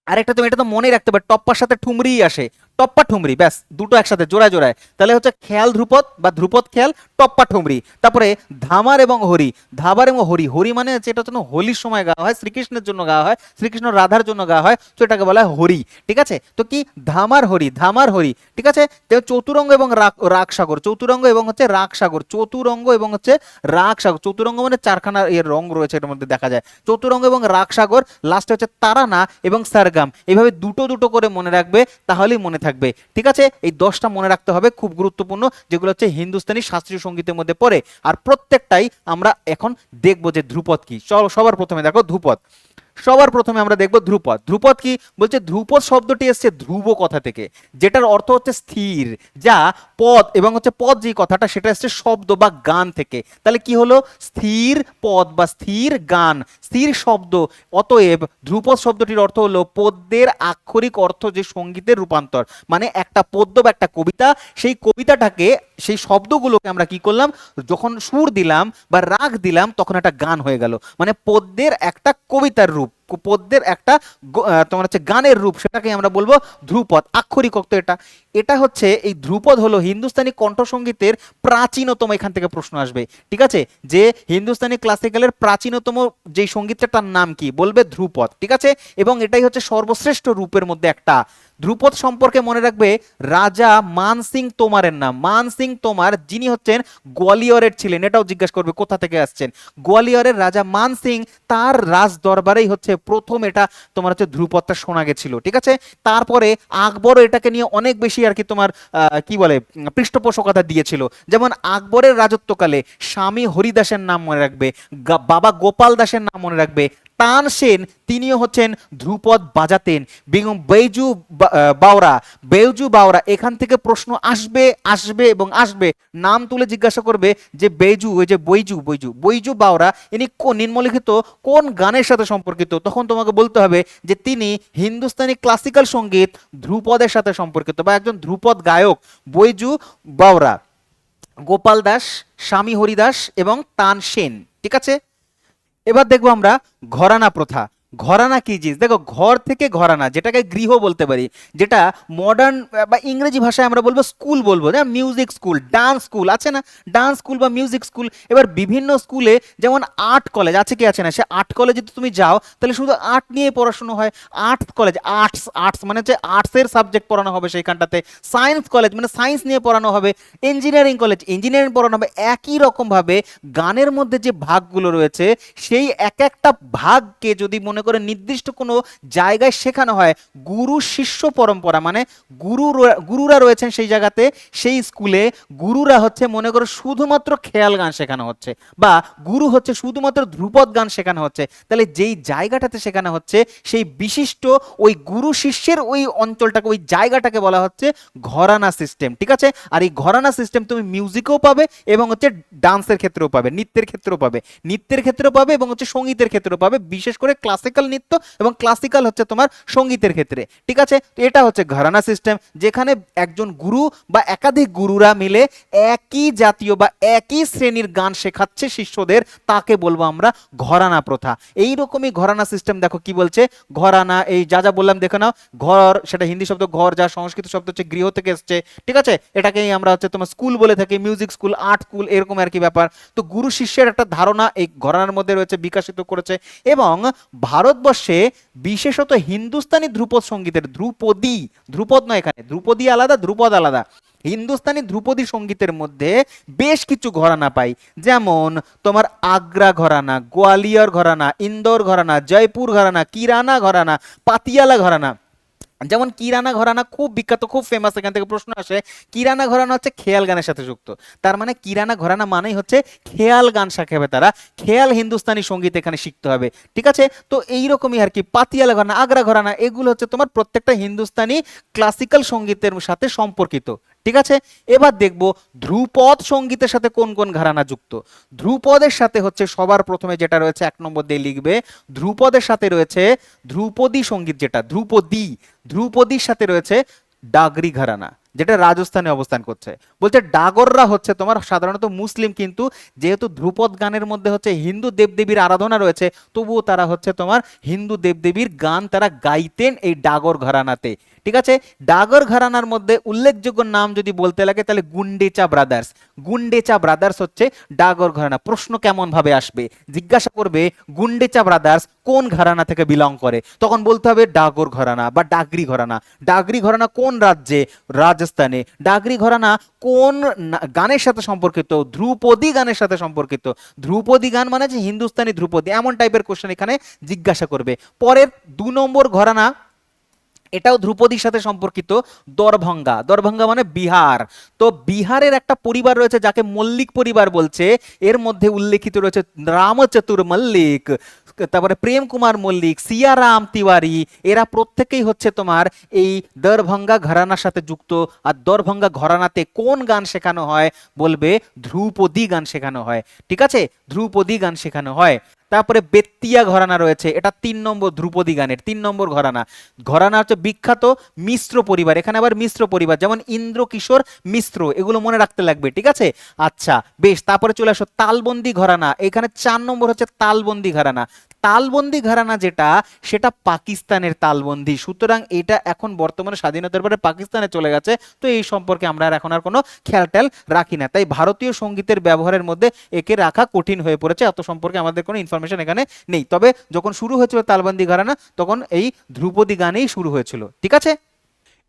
আরেকটা তুমি এটা তো মনে রাখতে পারো, টপ্পার সাথে ঠুমরি আসে, টপ্পা ঠুমরি, ব্যাস দুটো একসাথে জোড়ায় জোড়ায়, তাহলে হচ্ছে খেয়াল ধ্রুপদ বা ধ্রুপদ খেয়াল, টপ্পা ঠুমরি। তারপরে ধামার এবং হরি, ধাবার এবং হরি, হরি মানে যেটা জন্য হোলির সময় গাওয়া হয়, শ্রীকৃষ্ণের জন্য গাওয়া হয়, শ্রীকৃষ্ণ রাধার জন্য গাওয়া হয়, তো এটাকে বলা হয় হরি। ঠিক আছে? তো কি ধামার হরি, ধামার হরি। ঠিক আছে? চতুরঙ্গ এবং রাগ সাগর, চতুরঙ্গ এবং হচ্ছে রাগ সাগর, চতুরঙ্গ এবং হচ্ছে রাগ সাগর। চতুরঙ্গ মানে 4খানা এর রং রয়েছে এর মধ্যে দেখা যায়, চতুরঙ্গ এবং রাগ সাগর। লাস্টে হচ্ছে তারানা এবং সারগাম। এইভাবে দুটো দুটো করে মনে রাখবে, তাহলেই মনে থাকবে। ঠিক আছে? এই 10টা মনে রাখতে হবে, খুব গুরুত্বপূর্ণ, যেগুলো হচ্ছে হিন্দুস্তানি শাস্ত্রীয় সঙ্গীতের মধ্যে পড়ে। আর প্রত্যেকটাই আমরা এখন দেখবো যে ধ্রুপদ কি। চলো সবার প্রথমে দেখো ধ্রুপদ। সবার প্রথমে আমরা দেখব ধ্রুপদ। ধ্রুপদ কি বলছে? ধ্রুপদ শব্দটি এসছে ধ্রুব কথা থেকে, যেটার অর্থ হচ্ছে স্থির, যা পদ এবং হচ্ছে পদ যে কথাটা সেটা এসছে শব্দ বা গান থেকে। তাহলে কি হলো? স্থির পদ বা স্থির গান, স্থির শব্দ। অতএব ধ্রুপদ শব্দটির অর্থ হলো পদ্যের আক্ষরিক অর্থ যে সঙ্গীতের রূপান্তর, মানে একটা পদ্য বা একটা কবিতা, সেই কবিতাটাকে, সেই শব্দগুলোকে আমরা কি করলাম, যখন সুর দিলাম বা রাগ দিলাম তখন একটা গান হয়ে গেল। মানে পদ্যের একটা কবিতার রূপ, পদ্যের একটা তোমার হচ্ছে গানের রূপ, সেটাকে আমরা বলবো ধ্রুপদ, আক্ষরিক অর্থ এটা। এটা হচ্ছে এই ধ্রুপদ হলো হিন্দুস্তানি কণ্ঠসঙ্গীতের প্রাচীনতম, এখান থেকে প্রশ্ন আসবে। ঠিক আছে? যে হিন্দুস্তানি ক্লাসিক্যালের প্রাচীনতম যে সঙ্গীতটার নাম কি, বলবে ধ্রুপদ। ঠিক আছে? এবং এটাই হচ্ছে সর্বশ্রেষ্ঠ রূপের মধ্যে একটা। ধ্রুপদ সম্পর্কে মনে রাখবে রাজা মান সিং তোমারের নাম, মান সিং তোমার, যিনি হচ্ছেন গোয়ালিয়রের ছিলেন। এটাও জিজ্ঞাসা করবে কোথা থেকে আসছেন। গোয়ালিয়রের রাজা মান সিং, তার রাজ দরবারেই হচ্ছে প্রথম এটা তোমার হচ্ছে ধ্রুপদটা শোনা গেছিল, ঠিক আছে। তারপরে আকবরও এটাকে নিয়ে অনেক বেশি আর কি তোমার কি বলে পৃষ্ঠপোষকতা দিয়েছিল। যেমন আকবরের রাজত্বকালে স্বামী হরিদাসের নাম মনে রাখবে, বাবা গোপাল দাসের নাম মনে রাখবে, তানসেন তিনিও হচ্ছেন ধ্রুপদ বাজাতেন, বেগম বেউজু বাওরা এখান থেকে প্রশ্ন আসবে আসবে এবং আসবে, নাম তুলে জিজ্ঞাসা করবে যে বেজু, ওই যে বৈজু বাওরা ইনি নিম্নলিখিত কোন গানের সাথে সম্পর্কিত, তখন তোমাকে বলতে হবে যে তিনি হিন্দুস্তানি ক্লাসিক্যাল সঙ্গীত ধ্রুপদের সাথে সম্পর্কিত বা একজন ধ্রুপদ গায়ক বৈজু বাওরা, গোপাল দাস, স্বামী হরিদাস এবং তানসেন, ঠিক আছে। এবার দেখবো আমরা ঘরানা প্রথা। ঘরানা কি জিনিস, দেখো ঘর থেকে ঘরানা, যেটাকে গৃহ বলতে পারি, যেটা মডার্ন বা ইংরেজি ভাষায় আমরা বলবো স্কুল বলবো, মিউজিক স্কুল, ডান্স স্কুল আছে না, ডান্স স্কুল বা মিউজিক স্কুল। এবার বিভিন্ন স্কুলে যেমন আর্ট কলেজ আছে কি আছে না, সে আর্ট কলেজে যদি তুমি যাও তাহলে শুধু আর্ট নিয়ে পড়াশোনা হয়, আর্টস কলেজ আর্টস মানে হচ্ছে আর্টসের সাবজেক্ট পড়ানো হবে সেইখানটাতে, সায়েন্স কলেজ মানে সায়েন্স নিয়ে পড়ানো হবে, ইঞ্জিনিয়ারিং কলেজ ইঞ্জিনিয়ারিং পড়ানো হবে। একই রকমভাবে গানের মধ্যে যে ভাগগুলো রয়েছে সেই এক একটা ভাগকে যদি মনে করে নির্দিষ্ট কোনো জায়গায় শেখানো হয়, গুরু শিষ্য পরম্পরা মানে গুরুরা রয়েছেন সেই জায়গাতে, সেই স্কুলে গুরুরা হচ্ছে মনে করো শুধুমাত্র খেয়াল গান শেখানো হচ্ছে বা গুরু হচ্ছে শুধুমাত্র ধ্রুপদ গান শেখানো হচ্ছে, তাহলে যেই জায়গাটাতে শেখানো হচ্ছে সেই বিশিষ্ট ওই গুরু শিষ্যের ওই অঞ্চলটাকে ওই জায়গাটাকে বলা হচ্ছে ঘরানা সিস্টেম, ঠিক আছে। আর এই ঘরানা সিস্টেম তুমি মিউজিকেও পাবে এবং হচ্ছে ডান্সের ক্ষেত্রেও পাবে, নৃত্যের ক্ষেত্রেও পাবে এবং হচ্ছে সঙ্গীতের ক্ষেত্রেও পাবে, বিশেষ করে ক্লাসিক্যাল নৃত্য এবং ক্লাসিক্যাল হচ্ছে তোমার সঙ্গীতের ক্ষেত্রে, ঠিক আছে। তো এটা হচ্ছে ঘরানা সিস্টেম, যেখানে একজন গুরু বা একাধিক গুরুরা মিলে একই জাতীয় বা একই শ্রেণীর গান শেখাচ্ছে শিষ্যদের, তাকে বলবো আমরা ঘরানা প্রথা। এই রকমই ঘরানা সিস্টেম দেখো কি বলছে, ঘরানা এই যা যা বললাম দেখে নাও, ঘর সেটা হিন্দি শব্দ ঘর, যা সংস্কৃত শব্দ হচ্ছে গৃহ থেকে এসছে, ঠিক আছে। এটাকেই আমরা হচ্ছে তোমার স্কুল বলে থাকি, মিউজিক স্কুল, আর্ট স্কুল, এরকম আর কি ব্যাপার। তো গুরু শিষ্যের একটা ধারণা এই ঘরানার মধ্যে রয়েছে, বিকশিত করেছে। এবং ভারতবর্ষে বিশেষত হিন্দুস্তানি ধ্রুপদ সঙ্গীতের ধ্রুপদ নয়, এখানে ধ্রুপদী আলাদা ধ্রুপদ আলাদা, হিন্দুস্তানি ধ্রুপদী সঙ্গীতের মধ্যে বেশ কিছু ঘরানা পাই, যেমন তোমার আগ্রা ঘরানা, গোয়ালিয়র ঘরানা, ইন্দোর ঘরানা, জয়পুর ঘরানা, কিরানা ঘরানা, পাতিয়ালা ঘরানা। যেমন কিরানা ঘরানা খুব বিখ্যাত, খুব ফেমাস, এখান থেকে প্রশ্ন আসে। কিরানা ঘরানা হচ্ছে খেয়াল গানের সাথে যুক্ত, তার মানে কিরানা ঘরানা মানেই হচ্ছে খেয়াল গান শেখাবে তারা, খেয়াল হিন্দুস্তানি সঙ্গীত এখানে শিখতে হবে, ঠিক আছে। তো এইরকমই আর কি পাতিয়ালা ঘরানা, আগ্রা ঘরানা, এগুলো হচ্ছে তোমার প্রত্যেকটা হিন্দুস্তানি ক্লাসিক্যাল সঙ্গীতের সাথে সম্পর্কিত, ঠিক আছে। এবার দেখব ধ্রুপদ সঙ্গীতের সাথে কোন কোন ঘরানা যুক্ত। ধ্রুপদের সাথে হচ্ছে সবার প্রথমে যেটা রয়েছে 1 নম্বর দিয়ে লিখবে, ধ্রুপদের সাথে রয়েছে ধ্রুপদী সঙ্গীত, যেটা ধ্রুপদীর সাথে রয়েছে ডাগরি ঘরানা, যেটা রাজস্থানে অবস্থান করছে। বলছে ডাগররা হচ্ছে তোমার সাধারণত মুসলিম, কিন্তু যেহেতু ধ্রুপদ গানের মধ্যে হচ্ছে হিন্দু দেবদেবীর আরাধনা রয়েছে, তবুও তারা হচ্ছে তোমার হিন্দু দেবদেবীর গান তারা গাইতেন এই ডাগর ঘরানাতে, ঠিক আছে। ডাগর ঘরানার মধ্যে উল্লেখযোগ্য নাম যদি বলতে লাগে তাহলে গুন্ডেচা ব্রাদার্স হচ্ছে ডাগর ঘরানা। প্রশ্ন কেমন ভাবে আসবে, জিজ্ঞাসা করবে গুন্ডেচা ব্রাদার্স কোন ঘরানা থেকে বিলং করে, তখন বলতে হবে ডাগর ঘরানা বা ডাগরি ঘরানা। ডাগরি ঘরানা কোন রাজ্যে, রাজস্থানে। ডাগরি ঘরানা কোন গানের সাথে সম্পর্কিত, ধ্রুপদী গানের সাথে সম্পর্কিত। ধ্রুপদী গান মানে যে হিন্দুস্তানি ধ্রুপদী, এমন টাইপের কোশ্চেন এখানে জিজ্ঞাসা করবে। পরের 2 নম্বর ঘরানা, এটাও ধ্রুপদীর সাথে সম্পর্কিত, দরভঙ্গা মানে বিহার। তো বিহারের একটা পরিবার রয়েছে যাকে মল্লিক পরিবার বলছে, এর মধ্যে উল্লেখিত রয়েছে রামচতুর মল্লিক, তারপরে প্রেম কুমার মল্লিক, সিয়ারাম তিওয়ারি, এরা প্রত্যেকেই হচ্ছে তোমার এই দরভঙ্গা ঘরানার সাথে যুক্ত। আর দরভঙ্গা ঘরানাতে কোন গান শেখানো হয়, বলবে ধ্রুপদী গান শেখানো হয়, ঠিক আছে, ধ্রুপদী গান শেখানো হয়। তারপরে বেত্তিয়া ঘরানা রয়েছে, এটা 3 নম্বর ধ্রুপদী গানের 3 নম্বর ঘরানা হচ্ছে বিখ্যাত মিশ্র পরিবার, এখানে আবার মিশ্র পরিবার যেমন ইন্দ্র কিশোর মিশ্র, এগুলো মনে রাখতে লাগবে, ঠিক আছে। আচ্ছা বেশ, তারপরে চলে আসো তালবন্দি ঘরানা, এখানে 4 নম্বর হচ্ছে তালবন্দি ঘরানা। তালবন্দি ঘরানা যেটা, সেটা পাকিস্তানের তালবন্দি, সুতরাং এটা এখন বর্তমানে স্বাধীনতার পরে পাকিস্তানে চলে গেছে, তো এই সম্পর্কে আমরা এখন আর কোনো খেয়াল টেল রাখি না, তাই ভারতীয় সঙ্গীতের ব্যবহারের মধ্যে একে রাখা কঠিন হয়ে পড়েছে, এত সম্পর্কে আমাদের কোনো ইনফরমেশন এখানে নেই। তবে যখন শুরু হয়েছিল তালবন্দি ঘরানা তখন এই ধ্রুপদী গানেই শুরু হয়েছিল, ঠিক আছে।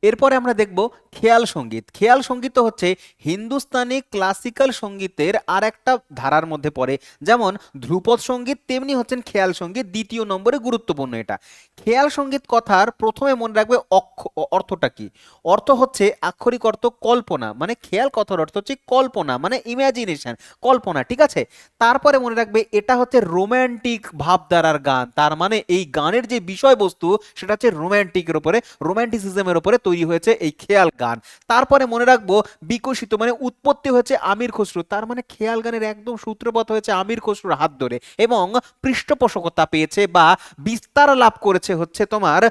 এরপরে আমরা দেখব খেয়াল সঙ্গীত। খেয়াল সঙ্গীত তো হচ্ছে হিন্দুস্তানি ক্লাসিক্যাল সঙ্গীতের আর একটা ধারার মধ্যে পড়ে। যেমন ধ্রুপদ সঙ্গীত তেমনি হচ্ছেন খেয়াল সঙ্গীত, দ্বিতীয় নম্বরে গুরুত্বপূর্ণ এটা। খেয়াল সঙ্গীত কথার প্রথমে মনে রাখবে অর্থটা কি। অর্থ হচ্ছে আক্ষরিক অর্থ কল্পনা, মানে খেয়াল কথার অর্থ হচ্ছে কল্পনা, মানে ইমাজিনেশন, কল্পনা, ঠিক আছে। তারপরে মনে রাখবে এটা হচ্ছে রোম্যান্টিক ভাবধারার গান, তার মানে এই গানের যে বিষয়বস্তু সেটা হচ্ছে রোম্যান্টিকের উপরে, রোম্যান্টিসিজমের উপরে তৈরি হয়েছে এই খেয়াল গান। তারপরে মনে রাখবো বিকশিত মানে উৎপত্তি হয়েছে আমির খসরু, তার মানে খেয়াল গানের একদম সূত্রপাত হয়েছে আমির খসরুর হাত ধরে, এবং পৃষ্ঠপোষকতা পেয়েছে বা বিস্তার লাভ করেছে হচ্ছে তোমার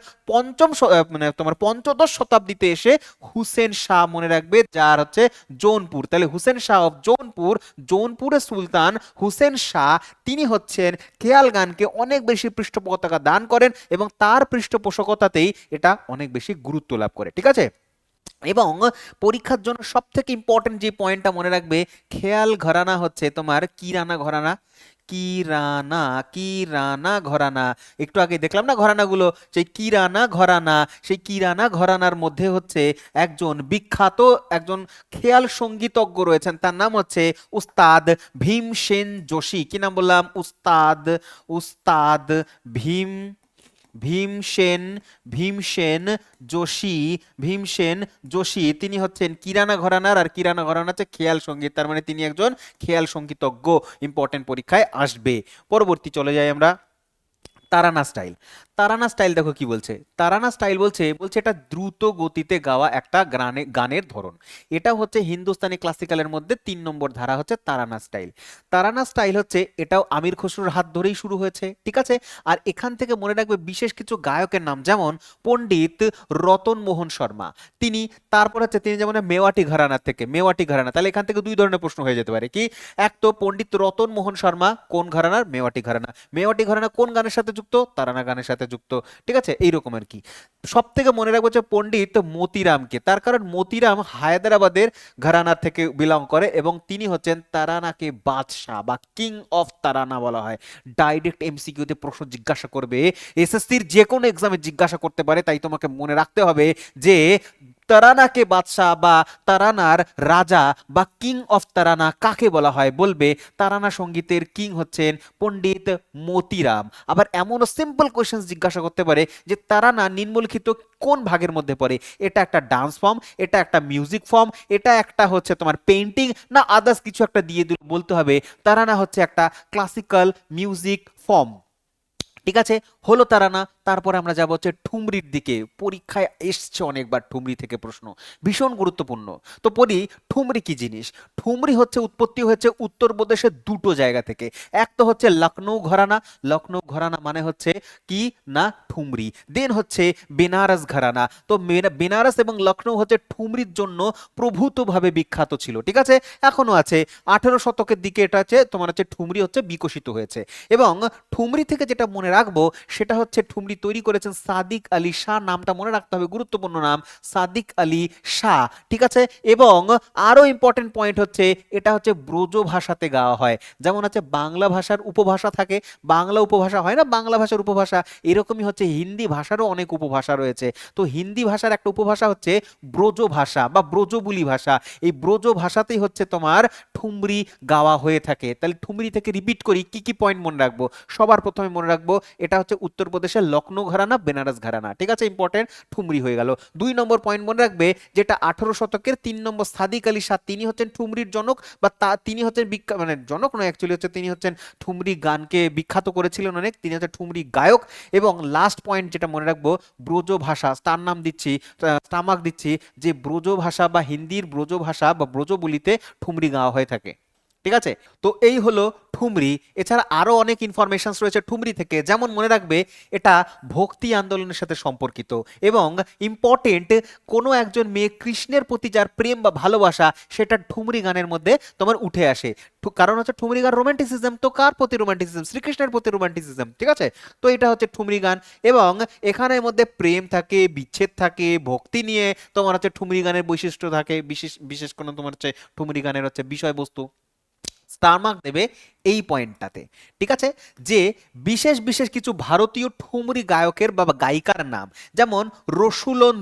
মানে তোমার পঞ্চদশ শতাব্দীতে এসে হুসেন শাহ, মনে রাখবে, যার হচ্ছে জৌনপুর, তাহলে হুসেন শাহ অফ জৌনপুর, জৌনপুরের সুলতান হুসেন শাহ, তিনি হচ্ছেন খেয়াল গানকে অনেক বেশি পৃষ্ঠপোষকতা দান করেন এবং তার পৃষ্ঠপোষকতাতেই এটা অনেক বেশি গুরুত্ব লাভ করে, ঠিক আছে। এবং পরীক্ষার জন্য সব থেকে ইম্পর্টেন্ট যে পয়েন্টটা মনে রাখবে, খেয়াল ঘরানা হচ্ছে তোমার কিরানা ঘরানা, কিরানা কিরানা ঘরানা, একটু আগে দেখলাম না ঘরানাগুলো, সেই কিরানা ঘরানা, সেই কিরানা ঘরানার মধ্যে হচ্ছে একজন বিখ্যাত একজন খেয়াল সঙ্গীতজ্ঞ রয়েছেন, তার নাম হচ্ছে উস্তাদ ভীমসেন যোশী। কি নাম বললাম? উস্তাদ, উস্তাদ ভীম ভীমসেন ভীমসেন যোশী, ভীমসেন যোশী, তিনি হচ্ছেন কিরানা ঘরানার, আর কিরানা ঘরানা হচ্ছে খেয়াল সঙ্গীত, তার মানে তিনি একজন খেয়াল সঙ্গীতজ্ঞ, ইম্পর্টেন্ট পরীক্ষায় আসবে। পরবর্তী চলে যাই আমরা, তারানা স্টাইল। তারানা স্টাইল দেখো কি বলছে, তারানা স্টাইল বলছে বলছে এটা দ্রুত গতিতে গাওয়া একটা গানের ধরন। এটা হচ্ছে হিন্দুস্তানি ক্লাসিক্যালের মধ্যে 3 নম্বর ধারা হচ্ছে তারানা স্টাইল। তারানা স্টাইল হচ্ছে এটাও আমির খসরুর হাত ধরেই শুরু হয়েছে, ঠিক আছে। আর এখান থেকে মনে রাখবে বিশেষ কিছু গায়কের নাম, যেমন পণ্ডিত রতন মোহন শর্মা, তিনি, তারপর হচ্ছে তিনি যেমন মেওয়াটি ঘরানা থেকে, মেওয়াটি ঘরানা, তাহলে এখান থেকে দুই ধরনের প্রশ্ন হয়ে যেতে পারে, কি, এক তো পণ্ডিত রতন মোহন শর্মা কোন ঘরানার? মেওয়াটি ঘরানা। মেওয়াটি ঘরানা কোন গানের সাথে যুক্ত? তারানা গানের সাথে যুক্ত, ঠিক আছে, এইরকম আর কি। সব থেকে মনে রাখবো হচ্ছে পণ্ডিত মতিরামকে, তার কারণ মতিরাম হায়দ্রাবাদের ঘরানা থেকে বিলং করে এবং তিনি হচ্ছেন তারানাকে বাদশাহ বা কিং অফ তারানা বলা হয়। ডাইরেক্ট এমসিকিউতে প্রশ্ন জিজ্ঞাসা করবে, এসএসসির যে কোনো এক্সামে জিজ্ঞাসা করতে পারে, তাই তোমাকে মনে রাখতে হবে যে তারানাকে বাদশাহ বা তারানার রাজা বা কিং অফ তারানা কাকে বলা হয়? বলবে তারানা সঙ্গীতের কিং হচ্ছেন পণ্ডিত মতিরাম। আবার এমনও সিম্পল কোশ্চেন জিজ্ঞাসা করতে পারে যে তারানা নিম্নলিখিত কোন ভাগের মধ্যে পড়ে? এটা একটা ডান্স ফর্ম, এটা একটা মিউজিক ফর্ম, এটা একটা হচ্ছে তোমার পেইন্টিং, না আদার্স কিছু একটা দিয়ে বলতে হবে তারানা হচ্ছে একটা ক্লাসিক্যাল মিউজিক ফর্ম, ঠিক আছে। হলো তারানা। তারপরে আমরা যাব হচ্ছে ঠুমরির দিকে, পরীক্ষায় এসছে অনেকবার ঠুমরি থেকে প্রশ্ন, ভীষণ গুরুত্বপূর্ণ। তো পড়ি ঠুমরি কি জিনিস। ঠুমরি হচ্ছে উৎপত্তি হয়েছে উত্তরপ্রদেশের দুটো জায়গা থেকে, এক তো হচ্ছে লখনৌ ঘরানা, লখনৌ ঘরানা মানে হচ্ছে কি না ঠুমরি, দেন হচ্ছে বেনারস ঘরানা। তো বেনারস এবং লখনৌ হচ্ছে ঠুমরির জন্য প্রভূতভাবে বিখ্যাত ছিল, ঠিক আছে, এখনো আছে। 18 শতকের দিকে এটা হচ্ছে তোমার হচ্ছে ঠুমরি হচ্ছে বিকশিত হয়েছে। এবং ঠুমরি থেকে যেটা মনে রাখবো সেটা হচ্ছে ঠুমরি তৈরি করেছেন সাদিক আলী শাহ, নামটা মনে রাখতে হবে, গুরুত্বপূর্ণ নাম সাদিক আলী শাহ, ঠিক আছে। এবং আরো ইম্পর্টেন্ট পয়েন্ট হচ্ছে এটা হচ্ছে ব্রজ ভাষাতে গাওয়া হয়, যেমন হচ্ছে বাংলা ভাষার উপভাষা থাকে, বাংলা উপভাষা হয় না, বাংলা ভাষার উপভাষা, এরকমই হচ্ছে হিন্দি ভাষারও অনেক উপভাষা রয়েছে। তো হিন্দি ভাষার একটা উপভাষা হচ্ছে ব্রজ ভাষা বা ব্রজবুলি ভাষা, এই ব্রজ ভাষাতেই হচ্ছে তোমার ঠুমরি গাওয়া হয়ে থাকে। তাহলে ঠুমরি থেকে রিপিট করি কি কি পয়েন্ট মনে রাখবো। সবার প্রথমে মনে রাখবো এটা হচ্ছে উত্তরপ্রদেশের লখনৌ ঘরানা, বেনারস ঘরানা, ঠিক আছে, ইম্পর্টেন্ট, ঠুমরি হয়ে গেল। 2 নম্বর পয়েন্ট মনে রাখবে যেটা 18 শতকের 3 নম্বর সাদিক আলী শাহ, তিনি হচ্ছেন ঠুমরির জনক, বা তিনি হচ্ছেন মানে জনক নয় অ্যাকচুয়ালি, হচ্ছে তিনি হচ্ছেন ঠুমরি গানকে বিখ্যাত করেছিলেন অনেক, তিনি হচ্ছে ঠুমরি গায়ক। এবং লাস্ট পয়েন্ট যেটা মনে রাখবো, ব্রজ ভাষা, তার নাম দিচ্ছি, স্টামাক দিচ্ছি, যে ব্রজ ভাষা বা হিন্দির ব্রজ ভাষা বা ব্রজবুলিতে ঠুমরি গাওয়া হয়ে থাকে, ঠিক আছে। তো এই হলো ঠুমরি। এছাড়া আরো অনেক ইনফরমেশন রয়েছে ঠুমরি থেকে, যেমন মনে রাখবে এটা ভক্তি আন্দোলনের সাথে সম্পর্কিত, এবং ইম্পর্টেন্ট কোনো একজন মেয়ে কৃষ্ণের প্রতি যার প্রেম বা ভালোবাসা সেটা ঠুমরি গানের মধ্যে তোমার উঠে আসে, কারণ হচ্ছে ঠুমরি গান রোমান্টিসিজম, তো কার প্রতি রোমান্টিসিজম? শ্রীকৃষ্ণের প্রতি রোমান্টিসিজম, ঠিক আছে। তো এটা হচ্ছে ঠুমরি গান, এবং এখানের মধ্যে প্রেম থাকে, বিচ্ছেদ থাকে, ভক্তি নিয়ে তোমার হচ্ছে ঠুমরি গানের বৈশিষ্ট্য থাকে, বিশেষ বিশেষ কোনো তোমার হচ্ছে ঠুমরি গানের হচ্ছে বিষয়বস্তু। স্টার মার্ক দেবে এই পয়েন্টটাতে। ঠিক আছে, যে বিশেষ বিশেষ কিছু ভারতীয় ঠুমরি গায়কের বা গায়িকার নাম, যেমন রসুলন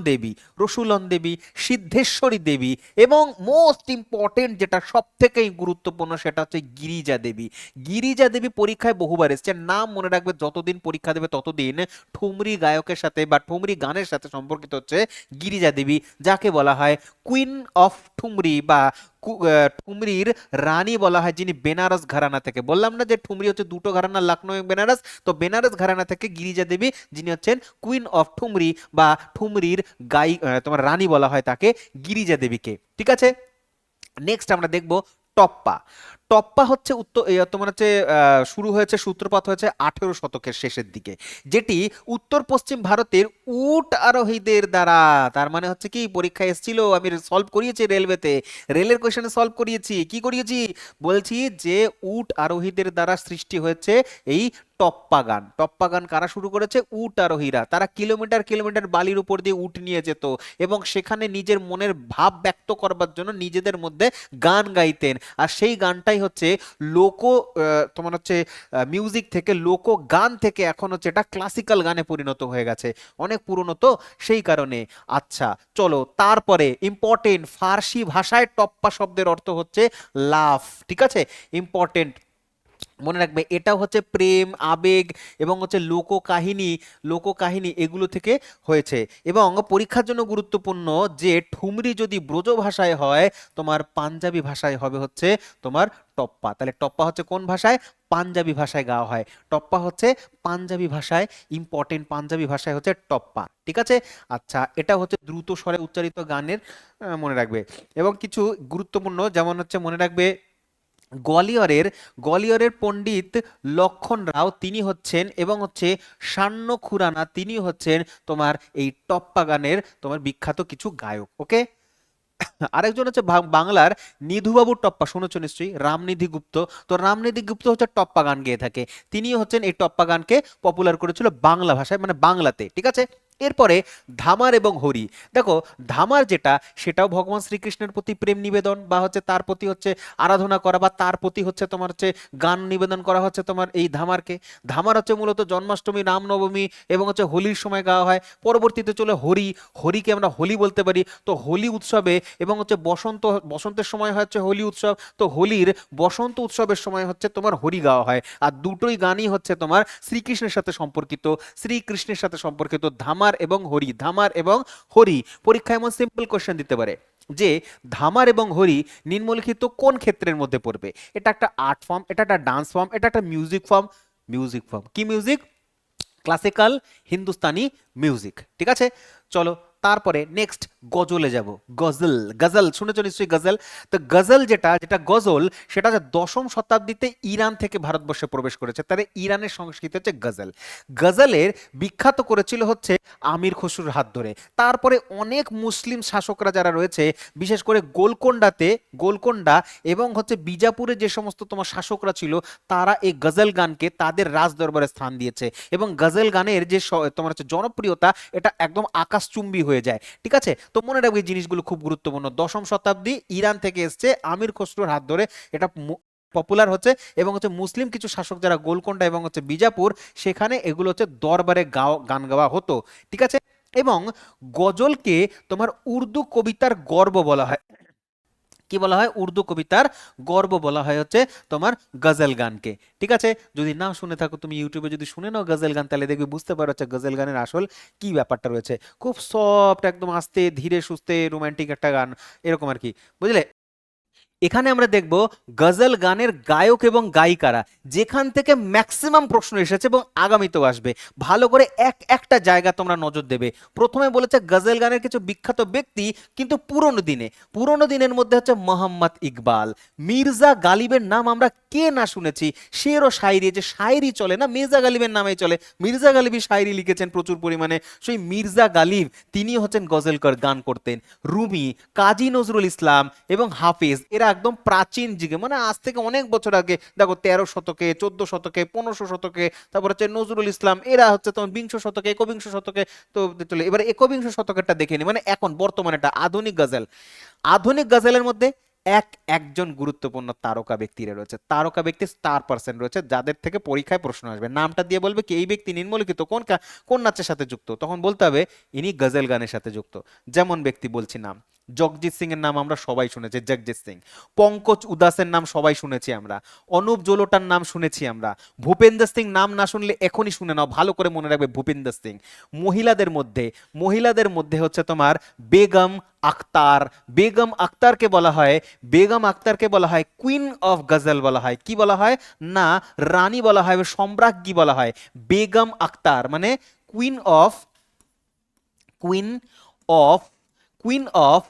দেবী, সিদ্ধেশ্বরী দেবী, এবং মোস্ট ইম্পর্টেন্ট যেটা সব থেকেই গুরুত্বপূর্ণ সেটা হচ্ছে গিরিজা দেবী। গিরিজা দেবী পরীক্ষায় বহুবার এসছে, নাম মনে রাখবে, যতদিন পরীক্ষা দেবে ততদিন ঠুমরি গায়কের সাথে বা ঠুমরি গানের সাথে সম্পর্কিত হচ্ছে গিরিজা দেবী, যাকে বলা হয় কুইন অফ ঠুমরি বা ঠুমরির রানী বলা হয়, যিনি বেনারস ঘরানা থেকে, বললাম না যে ঠুমরি হচ্ছে দুটো ঘরানা, লখনৌ এবং বেনারস, তো বেনারস ঘরানা থেকে গিরিজা দেবী, যিনি হচ্ছেন কুইন অফ ঠুমরি বা ঠুমরির তোমার রানী বলা হয় তাকে, গিরিজা দেবীকে। ঠিক আছে, নেক্সট আমরা দেখব টপ্পা। টপ্পা হচ্ছে তোমার হচ্ছে শুরু হয়েছে, সূত্রপাত হয়েছে 18 শতকের শেষের দিকে, যেটি উত্তর পশ্চিম ভারতের উট আরোহীদের দ্বারা, তার মানে হচ্ছে কি, পরীক্ষায় এসেছিল, আমি সলভ করিয়েছি রেলওয়েতে, রেলের কোয়েশ্চেনে সলভ করিয়েছি, কি করিয়েছি বলছি, যে উট আরোহীদের দ্বারা সৃষ্টি হয়েছে এই টপ্পা গান। টপ্পা গান কারা শুরু করেছে? উট আরোহীরা। তারা কিলোমিটার কিলোমিটার বালির উপর দিয়ে উট নিয়ে যেত এবং সেখানে নিজের মনের ভাব ব্যক্ত করবার জন্য নিজেদের মধ্যে গান গাইতেন, আর সেই গানটাই হচ্ছে লোক তোমার হচ্ছে মিউজিক থেকে, লোক গান থেকে এখন হচ্ছে এটা ক্লাসিক্যাল গানে পরিণত হয়ে গেছে, অনেক পুরনো তো সেই কারণে। আচ্ছা চলো, তারপরে ইম্পর্টেন্ট, ফার্সি ভাষায় টপ্পা শব্দের অর্থ হচ্ছে লাভ। ঠিক আছে, ইম্পর্টেন্ট, মনে রাখবে, এটাও হচ্ছে প্রেম, আবেগ এবং হচ্ছে লোককাহিনী এগুলো থেকে হয়েছে। এবং পরীক্ষার জন্য গুরুত্বপূর্ণ যে ঠুমরি যদি ব্রজ ভাষায় হয়, তোমার পাঞ্জাবি ভাষায় হবে হচ্ছে তোমার টপ্পা। তাহলে টপ্পা হচ্ছে কোন ভাষায়? পাঞ্জাবি ভাষায় গাওয়া হয়, টপ্পা হচ্ছে পাঞ্জাবি ভাষায়, ইম্পর্টেন্ট, পাঞ্জাবি ভাষায় হচ্ছে টপ্পা। ঠিক আছে, আচ্ছা, এটা হচ্ছে দ্রুত স্বরে উচ্চারিত গানের, মনে রাখবে। এবং কিছু গুরুত্বপূর্ণ, যেমন হচ্ছে মনে রাখবে, গোয়ালিয়রের পণ্ডিত লক্ষণ রাও তিনি হচ্ছেন, এবং হচ্ছে সান্ন খুরানা তিনি হচ্ছেন তোমার এই টপ্পা গানের তোমার বিখ্যাত কিছু গায়ক। ওকে, আরেকজন হচ্ছে বাংলার নিধুবাবুর টপ্পা, শুনেছো নিশ্চয়ই, রামনিধি গুপ্ত। তো রামনিধি গুপ্ত হচ্ছে টপ্পা গান গেয়ে থাকে, তিনি হচ্ছেন এই টপ্পা গানকে পপুলার করেছিল বাংলা ভাষায়, মানে বাংলাতে। ঠিক আছে, এরপরে ধামার এবং হরি। দেখো, ধামার যেটা, সেটাও ভগবান শ্রীকৃষ্ণের প্রতি প্রেম নিবেদন বা হচ্ছে তার প্রতি হচ্ছে আরাধনা করা, বা তার প্রতি হচ্ছে তোমার হচ্ছে গান নিবেদন করা হচ্ছে তোমার এই ধামারকে। ধামার হচ্ছে মূলত জন্মাষ্টমী, রামনবমী এবং হচ্ছে হোলির সময় গাওয়া হয়। পরবর্তীতে চলে হরিকে আমরা হোলি বলতে পারি, তো হোলি উৎসবে, এবং হচ্ছে বসন্তের সময় হচ্ছে হোলি উৎসব, তো হোলির বসন্ত উৎসবের সময় হচ্ছে তোমার হরি গাওয়া হয়। আর দুটোই গানই হচ্ছে তোমার শ্রীকৃষ্ণের সাথে সম্পর্কিত, ধামার এবং হরি। পরীক্ষায় এমন সিম্পল কোশ্চেন দিতে পারে যে ধামার এবং হরি নিম্নলিখিত কোন ক্ষেত্রের মধ্যে পড়বে? এটা একটা আর্ট ফর্ম, এটা একটা ডান্স ফর্ম, এটা একটা মিউজিক ফর্ম। কি মিউজিক? Classical Hindustani music. ঠিক আছে, চলো তারপরে নেক্সট গজলে যাব। গজল শুনেছো নিশ্চয়ই, গজল। তো গজল যেটা যেটা গজল, সেটা হচ্ছে 10ম শতাব্দীতে ইরান থেকে ভারতবর্ষে প্রবেশ করেছে, তাহলে ইরানের সংস্কৃতি হচ্ছে গজল। গজলের বিখ্যাত করেছিল হচ্ছে আমির খসরুর হাত ধরে। তারপরে অনেক মুসলিম শাসকরা যারা রয়েছে, বিশেষ করে গোলকোন্ডা এবং হচ্ছে বিজাপুরে যে সমস্ত তোমার শাসকরা ছিল, তারা এই গজল গানকে তাদের রাজ দরবারে স্থান দিয়েছে, এবং গজল গানের যে তোমার হচ্ছে জনপ্রিয়তা, এটা একদম আকাশচুম্বী হয়ে যায়। ঠিক আছে, তো মনে রাখবে এই জিনিসগুলো খুব গুরুত্বপূর্ণ। 10ম শতাব্দী, ইরান থেকে এসছে, আমির খসরুর হাত ধরে এটা পপুলার হচ্ছে, এবং হচ্ছে মুসলিম কিছু শাসক যারা গোলকোন্ডা এবং হচ্ছে বিজাপুর, সেখানে এগুলো হচ্ছে দরবারে গান গাওয়া হতো। ঠিক আছে, এবং গজলকে তোমার উর্দু কবিতার গর্ব বলা হয়। কি বলা হয়? উর্দু কবিতার গর্ব বলা হয় হচ্ছে তোমার গজল গানকে। ঠিক আছে, যদি না শুনে থাকো, তুমি ইউটিউবে যদি শুনে নাও গজল গান, তাহলে দেখবে বুঝতে পারো হচ্ছে গজল গানের আসল কি ব্যাপারটা রয়েছে। খুব সফট, একদম আস্তে ধীরে সুস্থে রোমান্টিক একটা গান, এরকম আর কি, বুঝলে। এখানে আমরা দেখব গজল গানের গায়ক এবং গায়িকারা, যেখান থেকে ম্যাক্সিমাম প্রশ্ন এসেছে এবং আগামীতেও আসবে। ভালো করে একটা জায়গা তোমরা নজর দেবে। প্রথমে বলেছে গজল গানের কিছু বিখ্যাত ব্যক্তি, কিন্তু পুরনো দিনের মধ্যে হচ্ছে মোহাম্মদ ইকবাল, মির্জা গালিবের নাম আমরা কে না শুনেছি। শের ও শায়রি, যে শায়রি চলে না, মির্জা গালিবের নামেই চলে। মির্জা গালিবই শায়রি লিখেছেন প্রচুর পরিমাণে, সেই মির্জা গালিব তিনি হচ্ছেন গজলকার, গান করতেন। রুমি, কাজী নজরুল ইসলাম এবং হাফিজ, এরা একদম প্রাচীন যুগে, মানে আজ থেকে অনেক বছর আগে, দেখো 13 শতকে, 14 শতকে, 1500 শতকে, তারপর হচ্ছে নজরুল ইসলাম, এরা হচ্ছে তোমার 20 শতকে, একবিংশ শতকে। তো চলে এবার একবিংশ শতকেরটা দেখে নি, মানে এখন বর্তমানে এটা আধুনিক গজল। আধুনিক গজলের মধ্যে একজন গুরুত্বপূর্ণ তারকা ব্যক্তিরা রয়েছে, তারকা ব্যক্তি স্টার পার্সন রয়েছে, যাদের থেকে পরীক্ষায় প্রশ্ন আসবে। নামটা দিয়ে বলবে কি এই ব্যক্তি নিম্নলিখিত কোন নাচের সাথে যুক্ত, তখন বলতে হবে ইনি গজল গানের সাথে যুক্ত। যেমন ব্যক্তি বলছি নাম, জগজিৎ সিং এর নাম আমরা সবাই শুনেছি, জগজিৎ সিং। পঙ্কজ উদাসের নাম সবাই শুনেছি আমরা, অনুপ জলোটার নাম শুনেছি আমরা, ভূপেন্দ্র সিং নাম না শুনলে এখনই শুনে নাও, ভালো করে মনে রাখবে ভূপেন্দ্র সিং। মহিলাদের মধ্যে হচ্ছে তোমার বেগম আখতার, বেগম আখতারকে বলা হয় কুইন অফ গজল বলা হয়। কি বলা হয় না রানী বলা হয়, সম্রাজ্ঞী বলা হয়। বেগম আখতার মানে queen of queen of queen of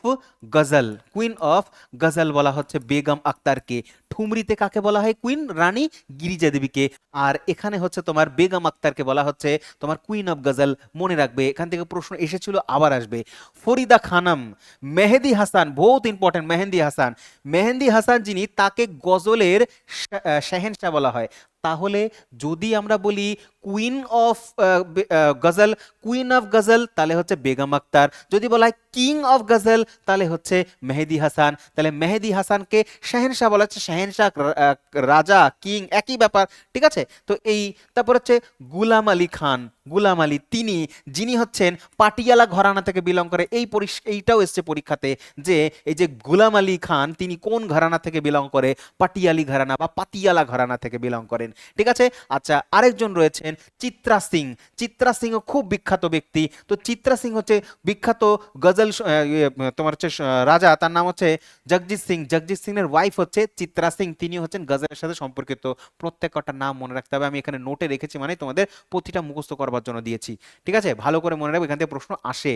queen of ghazal বলা হচ্ছে বেগম আক্তারকে। ঠুমরিতে কাকে বলা হয় কুইন, রানী গিরিজা দেবীকে। আর এখানে হচ্ছে তোমার বেগম আক্তারকে বলা হচ্ছে তোমার কুইন অফ গজল। মনে রাখবে, এখান থেকে প্রশ্ন এসেছিল, আবার আসবে। ফরিদা খানম, মেহেদি হাসান, বহুত ইম্পর্টেন্ট। মেহেদি হাসান যিনি, তাকে গজলের শাহেনশাহ বলা হয়। তাহলে যদি আমরা বলি কুইন অফ গজল, তাহলে হচ্ছে বেগম আক্তার। যদি বলা হয় কিং অফ গজল তাহলে হচ্ছে মেহেদি হাসান। তাহলে মেহেদি হাসানকে শাহেনশাহ বলা হচ্ছে, শাহেনশাহ রাজা, কিং একই ব্যাপার, ঠিক আছে। তো এই তারপর হচ্ছে গুলাম আলী খান, গুলাম আলী যিনি হচ্ছেন পাটিয়ালা ঘরানা থেকে বিলং করে। এইটাও এসছে পরীক্ষাতে যে এই যে গুলাম আলী খান তিনি কোন ঘরানা থেকে বিলং করে, পাটিয়ালি ঘরানা বা পাতিয়ালা ঘরানা থেকে বিলং করেন, ঠিক আছে। আচ্ছা, আরেকজন রয়েছেন চিত্রা সিংও খুব বিখ্যাত ব্যক্তি। তো চিত্রা সিং হচ্ছে বিখ্যাত গজল তোমার হচ্ছে রাজা, তার নাম হচ্ছে জগজিৎ সিং এর ওয়াইফ হচ্ছে চিত্রা সিং, তিনি হচ্ছেন গজলের সাথে সম্পর্কিত। প্রত্যেকটা নাম মনে রাখতে হবে, আমি এখানে নোটে রেখেছি, মানে তোমাদের প্রতিটা মুখস্থ করবার জন্য দিয়েছি, ঠিক আছে। ভালো করে মনে রাখবে, এখান থেকে প্রশ্ন আসে।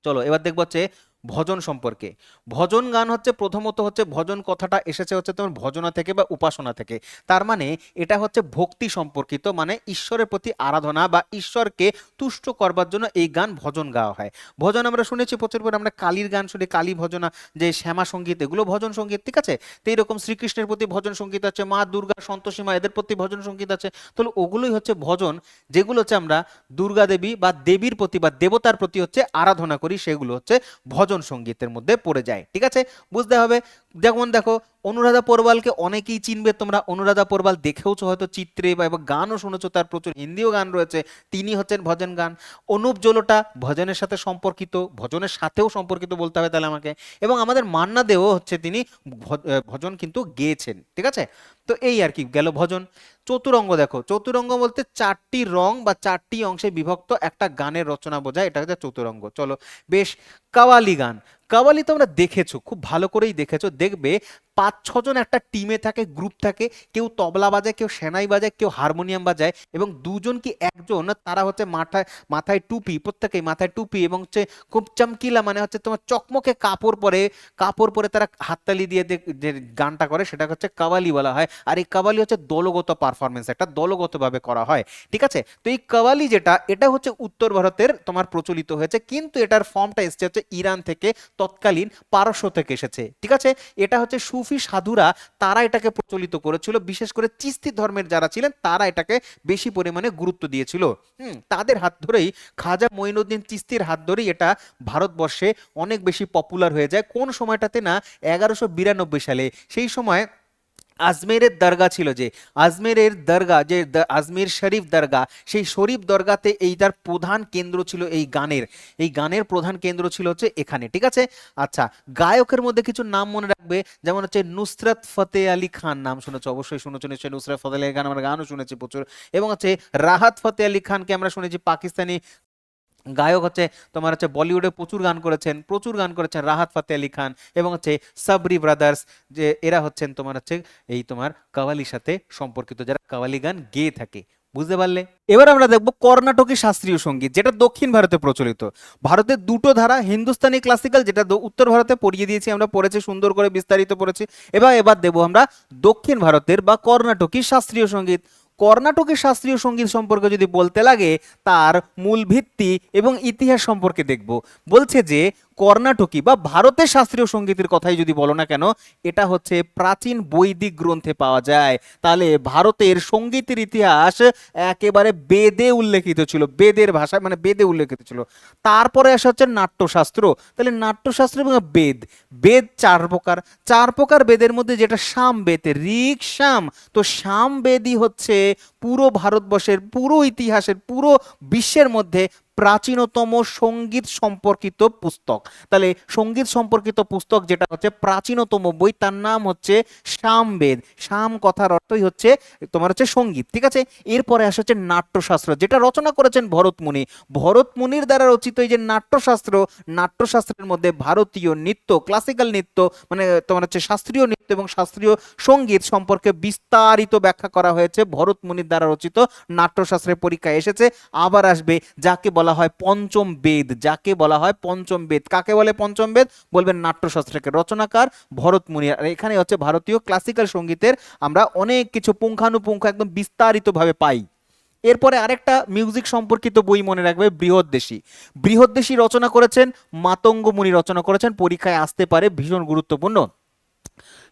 চলো এবার দেখবো হচ্ছে ভজন সম্পর্কে। ভজন গান হচ্ছে প্রথমত হচ্ছে ভজন কথাটা এসেছে হচ্ছে তোমার ভজনা থেকে বা উপাসনা থেকে। তার মানে এটা হচ্ছে ভক্তি সম্পর্কিত, মানে ঈশ্বরের প্রতি আরাধনা বা ঈশ্বরকে তুষ্ট করবার জন্য এই গান ভজন গাওয়া হয়। ভজন আমরা শুনেছি প্রচুর পরে, আমরা কালীর গান শুনি, কালী ভজনা, যে শ্যামা সঙ্গীত, এগুলো ভজন সঙ্গীত, ঠিক আছে। তো এইরকম শ্রীকৃষ্ণের প্রতি ভজন সঙ্গীত আছে, মা দুর্গা, সন্তোষী মা, এদের প্রতি ভজন সঙ্গীত আছে। তাহলে ওগুলোই হচ্ছে ভজন, যেগুলো হচ্ছে আমরা দুর্গা দেবী বা দেবীর প্রতি বা দেবতার প্রতি হচ্ছে আরাধনা করি, সেগুলো হচ্ছে ভজন সঙ্গীতের মধ্যে পড়ে যায়, ঠিক আছে। বুঝতে হবে। যেমন দেখো অনুরাধা পোরওয়ালকে অনেকেই চিনবে তোমরা, অনুরাধা পোরওয়াল দেখেওছো হয়তো চিত্রে বা গানও শুনেছো, তার প্রচুর হিন্দিও গান রয়েছে, তিনি হচ্ছেন ভজন গান। অনুপ জলোটা ভজনের সাথে সম্পর্কিত, ভজনের সাথেও সম্পর্কিত বলতে হবে তাহলে আমাকে। এবং আমাদের মান্না দেও হচ্ছে তিনি ভজন কিন্তু গেয়েছেন, ঠিক আছে। তো এই আর কি গেল ভজন। চতুরঙ্গ দেখো, চতুরঙ্গ বলতে চারটি রং বা চারটি অংশে বিভক্ত একটা গানের রচনা বোঝায়, এটা হচ্ছে চতুরঙ্গ। চলো বেশ। কাওয়ালি গান, কাওয়ালি তোমরা দেখেছো, খুব ভালো করেই দেখেছো, দেখবে 5-6 জন একটা টিমে থাকে, গ্রুপ থাকে, কেউ তবলা বাজায়, কেউ সেনাই বাজায়, কেউ হারমোনিয়াম বাজায়, এবং দুজন কি একজন তারা হচ্ছে মাথায় মাথায় টুপি, প্রত্যেকেই মাথায় টুপি, এবং হচ্ছে খুব চমকিলা মানে হচ্ছে তোমার চকমকে কাপড় পরে তারা হাততালি দিয়ে যে গানটা করে সেটা হচ্ছে কাওয়ালি বলা হয়। আর এই কাওয়ালি হচ্ছে দলগত পারফরমেন্স, একটা দলগতভাবে করা হয়, ঠিক আছে। তো এই কাওয়ালি যেটা, এটা হচ্ছে উত্তর ভারতের তোমার প্রচলিত হয়েছে, কিন্তু এটার ফর্মটা এসেছে হচ্ছে ইরান থেকে, তৎকালীন পারস্য থেকে এসেছে, ঠিক আছে। এটা হচ্ছে সুফি সাধুরা তারা এটাকে প্রচলিত করেছিল, বিশেষ করে চিস্তি ধর্মের যারা ছিলেন তারা এটাকে বেশি পরিমাণে গুরুত্ব দিয়েছিল। তাদের হাত ধরেই, খাজা মঈনুদ্দিন চিস্তির হাত ধরেই এটা ভারতবর্ষে অনেক বেশি পপুলার হয়ে যায়। কোন সময়টাতে না, 1192 সালে। সেই সময় আজমেরের দরগা ছিল, যে আজমেরের দরগা, যে আজমের শরীফ দরগা, সেই শরীফ দরগাতে এইটার প্রধান কেন্দ্র ছিল এই গানের প্রধান কেন্দ্র ছিল হচ্ছে এখানে, ঠিক আছে। আচ্ছা, গায়কের মধ্যে কিছু নাম মনে রাখবে, যেমন হচ্ছে নুসরাত ফতে আলী খান, নাম শুনেছো, অবশ্যই শুনেছো নিশ্চয়ই, নুসরাত ফতে আলী খান আমরা গানও শুনেছি প্রচুর। এবং হচ্ছে রাহাত ফতে আলী খানকে আমরা শুনেছি, পাকিস্তানি গায়ক, হচ্ছে তোমার হচ্ছে বলিউডে প্রচুর গান করেছেন রাহাত ফাতে আলী খান। এবং হচ্ছে সাবরি ব্রাদার্স, যে এরা হচ্ছেন তোমার হচ্ছে এই তোমার কাওয়ালির সাথে সম্পর্কিত, যারা কাওয়ালি গান গেয়ে থাকে। বুঝতে পারলে? এবার আমরা দেখবো কর্ণাটকী শাস্ত্রীয় সঙ্গীত, যেটা দক্ষিণ ভারতে প্রচলিত। ভারতের দুটো ধারা, হিন্দুস্তানি ক্লাসিক্যাল, যেটা উত্তর ভারতে পড়িয়ে দিয়েছি আমরা, পড়েছি সুন্দর করে বিস্তারিত পড়েছি। এবার দেবো আমরা দক্ষিণ ভারতের বা কর্ণাটকী শাস্ত্রীয় সঙ্গীত। কর্ণাটকের শাস্ত্রীয় সঙ্গীত সম্পর্কে যদি বলতে লাগে তার মূল ভিত্তি এবং ইতিহাস সম্পর্কে দেখব। বলছে যে কর্ণাটকী বা ভারতের শাস্ত্রীয় সঙ্গীতের কথাই যদি বলো না কেন, এটা হচ্ছে প্রাচীন বৈদিক গ্রন্থে পাওয়া যায়। তাহলে ভারতের সঙ্গীতের ইতিহাস একেবারে বেদে উল্লেখিত ছিল, বেদের ভাষায় মানে বেদে উল্লেখিত ছিল। তারপরে আসা হচ্ছে নাট্যশাস্ত্র। তাহলে নাট্যশাস্ত্র এবং বেদ, বেদ চার প্রকার, চার প্রকার বেদের মধ্যে যেটা সাম বেদ, ঋক সাম, তো সাম বেদই হচ্ছে পুরো ভারতবর্ষের, পুরো ইতিহাসের, পুরো বিশ্বের মধ্যে প্রাচীনতম সঙ্গীত সম্পর্কিত পুস্তক। তাহলে সঙ্গীত সম্পর্কিত পুস্তক যেটা হচ্ছে প্রাচীনতম বই, তার নাম হচ্ছে সামবেদ। সাম কথার অর্থই হচ্ছে তোমার হচ্ছে সঙ্গীত, ঠিক আছে। এরপরে আসা হচ্ছে নাট্যশাস্ত্র, যেটা রচনা করেছেন ভরতমুনি। ভরতমুনির দ্বারা রচিত এই যে নাট্যশাস্ত্র, নাট্যশাস্ত্রের মধ্যে ভারতীয় নৃত্য, ক্লাসিক্যাল নৃত্য মানে তোমার হচ্ছে শাস্ত্রীয় নৃত্য এবং শাস্ত্রীয় সঙ্গীত সম্পর্কে বিস্তারিত ব্যাখ্যা করা হয়েছে ভরতমুনির দ্বারা রচিত নাট্যশাস্ত্রের পরীক্ষায় এসেছে। আবার আসবে যাকে বলা হয় পঞ্চম বেদ, যাকে বলা হয় পঞ্চম বেদ। কাকে বলে পঞ্চম বেদ? বলবেন নাট্যশাস্ত্রকে, রচনাকার ভরতমুনি। আর এখানে হচ্ছে ভারতীয় ক্লাসিক্যাল সঙ্গীতের আমরা অনেক কিছু পুঙ্খানুপুঙ্খ একদম বিস্তারিতভাবে পাই। এরপরে আরেকটা মিউজিক সম্পর্কিত বই মনে রাখবে, বৃহদ্দেশী। বৃহদ্দেশী রচনা করেছেন মাতঙ্গ মুনি, রচনা করেছেন, পরীক্ষায় আসতে পারে, ভীষণ গুরুত্বপূর্ণ।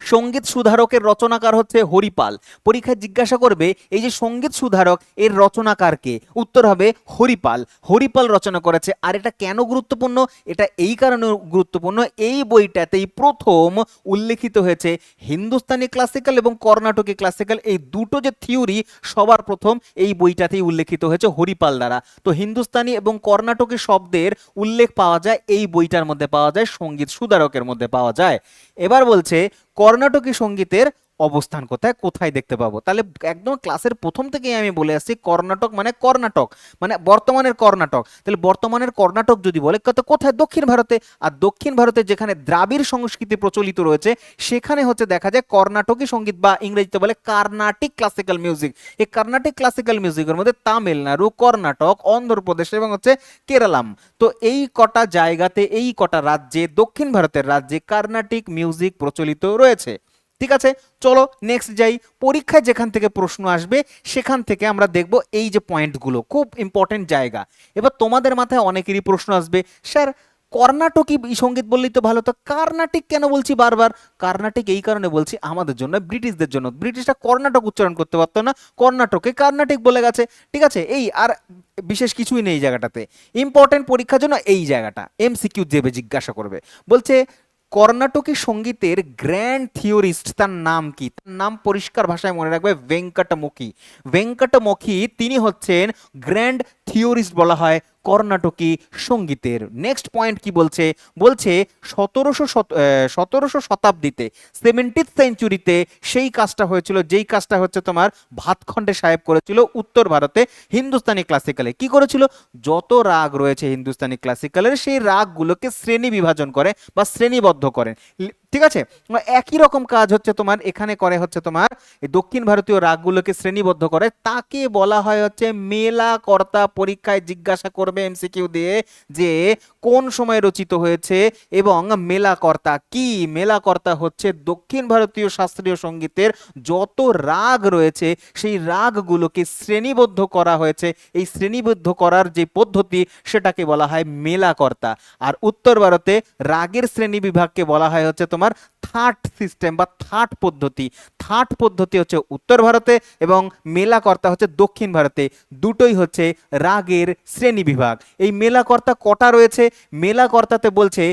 সঙ্গীত সুধারকের রচনাকার হচ্ছে হরিপাল। পরীক্ষায় জিজ্ঞাসা করবে এই যে সঙ্গীত সুধারক এর রচনাকার কে, উত্তর হবে হরিপাল। হরিপাল রচনা করেছে। আর এটা কেন গুরুত্বপূর্ণ? এটা এই কারণে গুরুত্বপূর্ণ, এই বইটাতেই প্রথম উল্লেখিত হয়েছে হিন্দুস্তানি ক্লাসিক্যাল এবং কর্ণাটকী ক্লাসিক্যাল, এই দুটো যে থিওরি সবার প্রথম এই বইটাতেই উল্লেখিত হয়েছে হরিপাল দ্বারা। তো হিন্দুস্তানি এবং কর্ণাটকী শব্দের উল্লেখ পাওয়া যায় এই বইটার মধ্যে, পাওয়া যায় সঙ্গীত সুধারকের মধ্যে পাওয়া যায়। এবার বলছে কর্ণাটকী সঙ্গীতের অবস্থান কোথায়, কোথায় দেখতে পাবো? তাহলে একদম ক্লাসের প্রথম থেকেই আমি বলে আসছি কর্ণাটক মানে কর্ণাটক মানে বর্তমানের কর্ণাটক। তাহলে বর্তমানের কর্ণাটক যদি বলে কত কোথায়, দক্ষিণ ভারতে। আর দক্ষিণ ভারতে যেখানে দ্রাবিড় সংস্কৃতি প্রচলিত রয়েছে সেখানে হচ্ছে দেখা যায় কর্ণাটকী সঙ্গীত বা ইংরেজিতে বলে কার্নাটিক ক্লাসিক্যাল মিউজিক। এই কার্নাটিক ক্লাসিক্যাল মিউজিকের মধ্যে তামিলনাড়ু, কর্ণাটক, অন্ধ্রপ্রদেশ এবং হচ্ছে কেরালাম, তো এই কটা জায়গাতে, এই কটা রাজ্যে, দক্ষিণ ভারতের রাজ্যে কার্নাটিক মিউজিক প্রচলিত রয়েছে। ঠিক আছে, চলো নেক্সট যাই। পরীক্ষায় যেখান থেকে প্রশ্ন আসবে সেখান থেকে আমরা দেখব এই যে পয়েন্টগুলো, খুব ইম্পর্টেন্ট জায়গা। এবার তোমাদের মাথায় অনেকেরই প্রশ্ন আসবে, স্যার কর্ণাটকী সঙ্গীত বললেই তো ভালো, তো কার্নাটিক কেন বলছি বারবার? কার্নাটিক এই কারণে বলছি আমাদের জন্য, ব্রিটিশদের জন্য। ব্রিটিশরা কর্ণাটক উচ্চারণ করতে পারতো না, কর্ণাটকে কার্নাটিক বলে গেছে, ঠিক আছে। এই আর বিশেষ কিছুই নেই এই জায়গাটাতে। ইম্পর্টেন্ট পরীক্ষার জন্য এই জায়গাটা এমসিকিউ দেবে, জিজ্ঞাসা করবে। বলছে কর্ণাটকী সঙ্গীতের গ্র্যান্ড থিওরিস্ট তার নাম কি? তার নাম পরিষ্কার ভাষায় মনে রাখবে, ভেঙ্কটমুখী। ভেঙ্কটমুখী তিনি হচ্ছেন গ্র্যান্ড থিওরিস্ট বলা হয় কর্ণাটকী সঙ্গীতের। নেক্সট পয়েন্ট কি বলছে? বলছে 1700 শতাব্দীতে, 17th সেঞ্চুরিতে সেই কাজটা হয়েছিল, যেই কাজটা হচ্ছে তোমার ভাতখণ্ডে সাহেব করেছিল উত্তর ভারতে হিন্দুস্তানি ক্লাসিক্যালে। কি করেছিল? যত রাগ রয়েছে হিন্দুস্তানি ক্লাসিক্যালের সেই রাগগুলোকে শ্রেণী বিভাজন করে বা শ্রেণীবদ্ধ করেন, ঠিক আছে। একই রকম কাজ হচ্ছে তোমার এখানে করে, হচ্ছে তোমার দক্ষিণ ভারতীয় রাগগুলোকে শ্রেণীবদ্ধ করে, তাকে বলা হয় হচ্ছে মেলা কর্তা। পরীক্ষায় জিজ্ঞাসা করবে এমসিকিউ দিয়ে যে কোন সময় রচিত হয়েছে এবং মেলা কর্তা কি? মেলা কর্তা হচ্ছে দক্ষিণ ভারতীয় শাস্ত্রীয় সঙ্গীতের যত রাগ রয়েছে সেই রাগগুলোকে শ্রেণীবদ্ধ করা হয়েছে, এই শ্রেণীবদ্ধ করার যে পদ্ধতি সেটাকে বলা হয় মেলা কর্তা। আর উত্তর ভারতে রাগের শ্রেণী বিভাগকে বলা হয় হচ্ছে তোমার থার্ড সিস্টেম বা থার্ড পদ্ধতি। থার্ড পদ্ধতি হচ্ছে উত্তর ভারতে এবং মেলাকর্তা হচ্ছে দক্ষিণ ভারতে, দুটোই হচ্ছে রাগের শ্রেণী বিভাগ। এই মেলাকর্তা কটা রয়েছে? মেলাকর্তাতে বলছে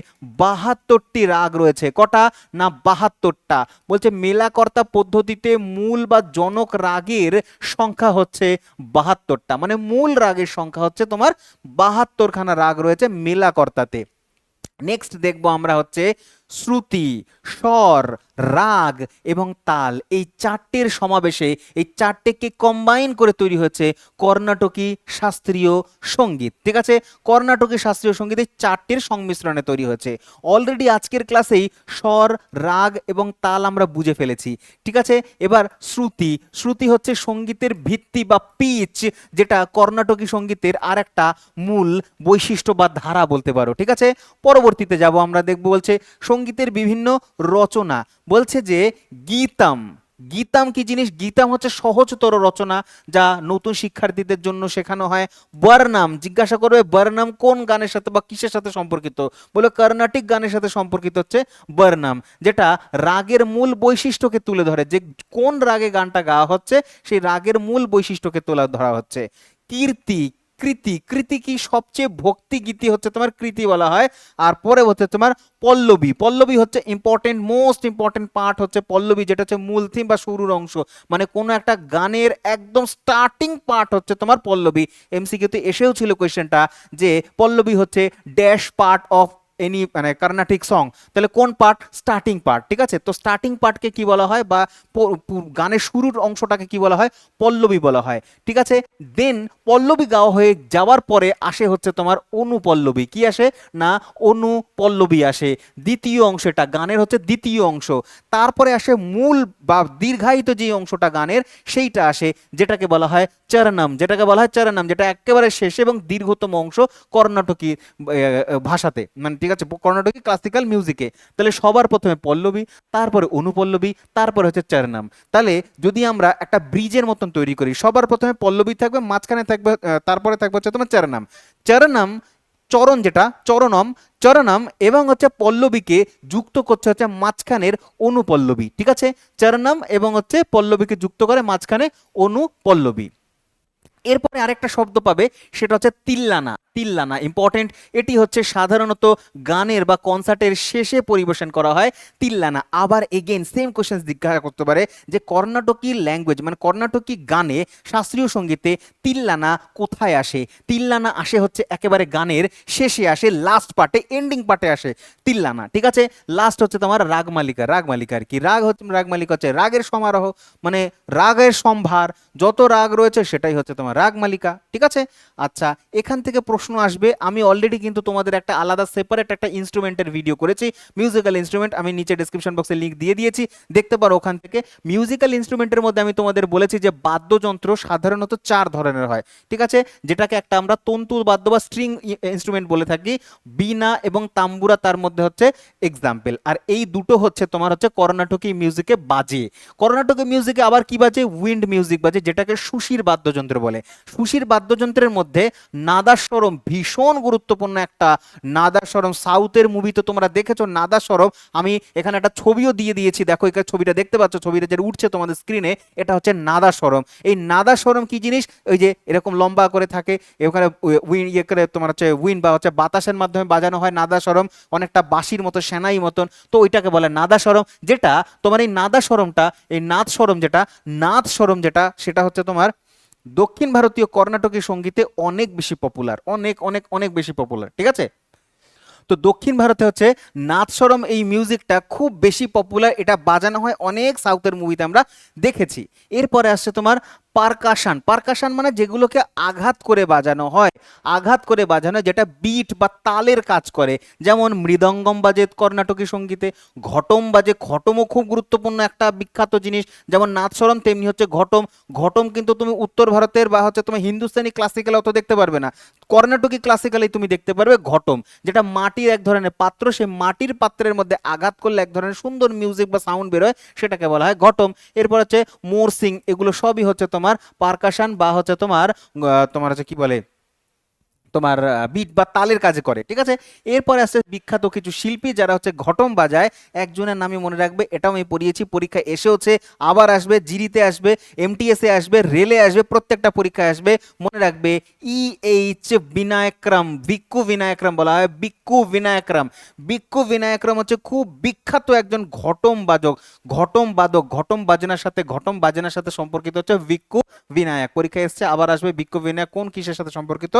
72টি রাগ রয়েছে। কটা? না 72টা। বলছে মেলাকর্তা পদ্ধতিতে মূল বা জনক রাগের সংখ্যা হচ্ছে 72টা, মানে মূল রাগের সংখ্যা হচ্ছে তোমার 72খানা রাগ রয়েছে মেলাকর্তাতে। নেক্সট দেখবো আমরা হচ্ছে শ্রুতি, স্বর, রাগ এবং তাল, এই চারটের সমাবেশে, এই চারটেকে কম্বাইন করে তৈরি হয়েছে কর্ণাটকী শাস্ত্রীয় সঙ্গীত। ঠিক আছে, কর্ণাটকী শাস্ত্রীয় সঙ্গীত এই চারটের সংমিশ্রণে তৈরি হয়েছে। অলরেডি আজকের ক্লাসেই স্বর, রাগ এবং তাল আমরা বুঝে ফেলেছি, ঠিক আছে। এবার শ্রুতি। শ্রুতি হচ্ছে সঙ্গীতের ভিত্তি বা পিচ, যেটা কর্ণাটকী সঙ্গীতের আর একটা মূল বৈশিষ্ট্য বা ধারা বলতে পারো, ঠিক আছে। পরবর্তীতে যাব আমরা দেখব, বলছে সঙ্গীতের বিভিন্ন রচনা। বলছে যে গীতম, গীতাম কি জিনিস? গীতাম হচ্ছে সহজতর রচনা, যা নতুন শিক্ষার্থীদের জন্য শেখানো হয়। বর্ণাম, জিজ্ঞাসা করবে বর্ণাম কোন গানের সাথে বা কিসের সাথে সম্পর্কিত, বলে কর্ণাটিক গানের সাথে সম্পর্কিত হচ্ছে বর্ণাম, যেটা রাগের মূল বৈশিষ্ট্যকে তুলে ধরে, যে কোন রাগে গানটা গাওয়া হচ্ছে সেই রাগের মূল বৈশিষ্ট্যকে তুলে ধরা হচ্ছে। কীর্তি, কৃতি, কৃতি কি? সবচেয়ে ভক্তি গীতি হচ্ছে তোমার কৃতি বলা হয়। আর পরে হচ্ছে তোমার পল্লবী, পল্লবী হচ্ছে ইম্পর্টেন্ট, মোস্ট ইম্পর্টেন্ট পার্ট হচ্ছে পল্লবী, যেটা হচ্ছে মূল থিম বা শুরুর অংশ, মানে কোনো একটা গানের একদম স্টার্টিং পার্ট হচ্ছে তোমার পল্লবী। এমসিকিউতে এসেও ছিল কোয়েশ্চেনটা যে পল্লবী হচ্ছে ড্যাশ পার্ট অফ এনি মানে কর্ণাটিক সং, তাহলে কোন পার্ট? স্টার্টিং পার্ট, ঠিক আছে। তো স্টার্টিং পার্টকে কি বলা হয়, বা গানের শুরুর অংশটাকে কি বলা হয়? পল্লবী বলা হয়, ঠিক আছে। দেন পল্লবী গাওয়া হয়ে যাওয়ার পরে আসে হচ্ছে তোমার অনুপল্লবী। কি আসে না? অনুপল্লবী আসে, দ্বিতীয় অংশটা গানের হচ্ছে দ্বিতীয় অংশ। তারপরে আসে মূল বা দীর্ঘায়িত যে অংশটা গানের সেইটা আসে, যেটাকে বলা হয় চরণম, যেটাকে বলা হয় চরণম, যেটা একেবারে শেষ এবং দীর্ঘতম অংশ কর্ণাটকী ভাষাতে, মানে ঠিক আছে, কর্ণাটকী ক্লাসিক্যাল মিউজিকে। তাহলে সবার প্রথমে পল্লবী, তারপরে অনুপল্লবী, তারপরে হচ্ছে চরণম। তাহলে যদি আমরা একটা ব্রিজের মতন তৈরি করি, সবার প্রথমে পল্লবী থাকবে, মাঝখানে থাকবে তারপরে থাকবে হচ্ছে তোমার চরণম। চরণম, চরণ যেটা চরণম, চরণম এবং হচ্ছে পল্লবীকে যুক্ত করছে হচ্ছে মাঝখানের অনুপল্লবী, ঠিক আছে। চরণম এবং হচ্ছে পল্লবীকে যুক্ত করে মাঝখানে অনুপল্লবী। এরপরে আরেকটা শব্দ পাবে, সেটা হচ্ছে তিল্লানা। তিল্লানা ইম্পর্টেন্ট, এটি হচ্ছে সাধারণত গানের বা কনসার্টের শেষে পরিবেশন করা হয় তিল্লানা। আবার এগেন সেম কোশ্চেন জিজ্ঞাসা করতে পারে যে কর্ণাটকী ল্যাঙ্গুয়েজ মানে কর্ণাটকী গানে শাস্ত্রীয় সঙ্গীতে তিল্লানা কোথায় আসে? তিল্লানা আসে হচ্ছে একেবারে গানের শেষে আসে, লাস্ট পার্টে, এন্ডিং পার্টে আসে তিল্লানা, ঠিক আছে। লাস্ট হচ্ছে তোমার রাগমালিকা। রাগমালিকার কি? রাগ হচ্ছে, রাগমালিকা হচ্ছে রাগের সমারোহ, মানে রাগের সম্ভার, যত রাগ রয়েছে সেটাই হচ্ছে তোমার রাগমালিকা, ঠিক আছে। আচ্ছা, এখান থেকে প্রশ্ন আসবে। আমি অলরেডি কিন্তু তোমাদের একটা আলাদা সেপারেট একটা ইনস্ট্রুমেন্টের ভিডিও করেছি, মিউজিক্যাল ইনস্ট্রুমেন্ট, আমি নিচে ডেসক্রিপশন বক্সে লিংক দিয়ে দিয়েছি, দেখতে পারো ওখান থেকে। মিউজিক্যাল ইনস্ট্রুমেন্টের মধ্যে আমি তোমাদের বলেছি যে বাদ্যযন্ত্র সাধারণত 4 ধরনের হয়, ঠিক আছে, যেটাকে একটা আমরা তন্তু বাদ্য বা স্ট্রিং ইনস্ট্রুমেন্ট বলে থাকি। বীণা এবং তাম্বুরা তার মধ্যে হচ্ছে এক্সাম্পল। আর এই দুটো হচ্ছে তোমার হচ্ছে কর্ণাটকী মিউজিকে বাজে। কর্ণাটকী মিউজিকে আবার কি বাজে? উইন্ড মিউজিক বাজে, যেটাকে সুশির বাদ্যযন্ত্র বলে। সুশির বাদ্যযন্ত্রের মধ্যে নাদাস্বরম ভীষণ গুরুত্বপূর্ণ একটা। নাদাস্বরম সাউথের মুভি তো তোমরা দেখেছো নাদাস্বরম, আমি এখানে একটা ছবিও দিয়ে দিয়েছি, দেখো এখানে ছবিটা দেখতে পাচ্ছ, ছবিটা যে উঠছে তোমাদের স্ক্রিনে, এটা হচ্ছে নাদাস্বরম। এই নাদাস্বরম কি জিনিস? ওই যে এরকম লম্বা করে থাকে, এখানে উইন ইয়ে করে তোমার হচ্ছে উইন বা হচ্ছে বাতাসের মাধ্যমে বাজানো হয় নাদাস্বরম, অনেকটা বাঁশির মতো, সেনাই মতন, তো ওইটাকে বলে নাদাস্বরম। যেটা তোমার এই নাদাস্বরমটা, এই নাদস্বরম যেটা, নাদস্বরম যেটা, সেটা হচ্ছে তোমার দক্ষিণ ভারতীয় কর্ণাটকী সঙ্গীতে অনেক বেশি পপুলার, অনেক অনেক অনেক বেশি পপুলার, ঠিক আছে। তো দক্ষিণ ভারতে হচ্ছে নাদস্বরম এই মিউজিকটা খুব বেশি পপুলার, এটা বাজানো হয় অনেক সাউথের মুভিতে আমরা দেখেছি। এরপরে আসছে তোমার পারকাশন। পারকাশন মানে যেগুলোকে আঘাত করে বাজানো হয়, আঘাত করে বাজানো, যেটা বিট বা তালের কাজ করে, যেমন মৃদঙ্গম বাজে কর্ণাটকী সঙ্গীতে, ঘটম বাজে। ঘটমও খুব গুরুত্বপূর্ণ একটা বিখ্যাত জিনিস, যেমন নাদস্বরম তেমনি হচ্ছে ঘটম। ঘটম কিন্তু তুমি উত্তর ভারতের বা হচ্ছে তুমি হিন্দুস্তানি ক্লাসিক্যাল অত দেখতে পারবে না, কর্ণাটকী ক্লাসিক্যালে তুমি দেখতে পারবে ঘটম, যেটা মাটির এক ধরনের পাত্র, সেই মাটির পাত্রের মধ্যে আঘাত করলে এক ধরনের সুন্দর মিউজিক বা সাউন্ড বেরোয়, সেটাকে বলা হয় ঘটম। এরপর হচ্ছে মোরসিং, এগুলো সবই হচ্ছে তোমার পারকাশন বা হচ্ছে তোমার তোমার হচ্ছে কি বলে তোমার বিট বা তালের কাজে করে, ঠিক আছে। এরপরে আসছে বিখ্যাত কিছু শিল্পী যারা হচ্ছে ঘটম বাজায়, একজনের নামই মনে রাখবে, এটাও আমি পড়িয়েছি, পরীক্ষায় এসেওছে, আবার আসবে, জিডিতে আসবে, এমটিএসে আসবে, রেলে আসবে, প্রত্যেকটা পরীক্ষায় আসবে, মনে রাখবে। এইচ বিনায়করাম, বিক্কু বিনায়করাম বলা হয়, বিক্কু বিনায়করাম। বিক্কু বিনায়করাম হচ্ছে খুব বিখ্যাত একজন ঘটম বাদক, ঘটম বাদক, ঘটম বাজনার সাথে, ঘটম বাজনার সাথে সম্পর্কিত হচ্ছে বিক্কু বিনায়ক। পরীক্ষায় এসছে, আবার আসবে বিক্কু বিনায়ক কোন কিসের সাথে সম্পর্কিত?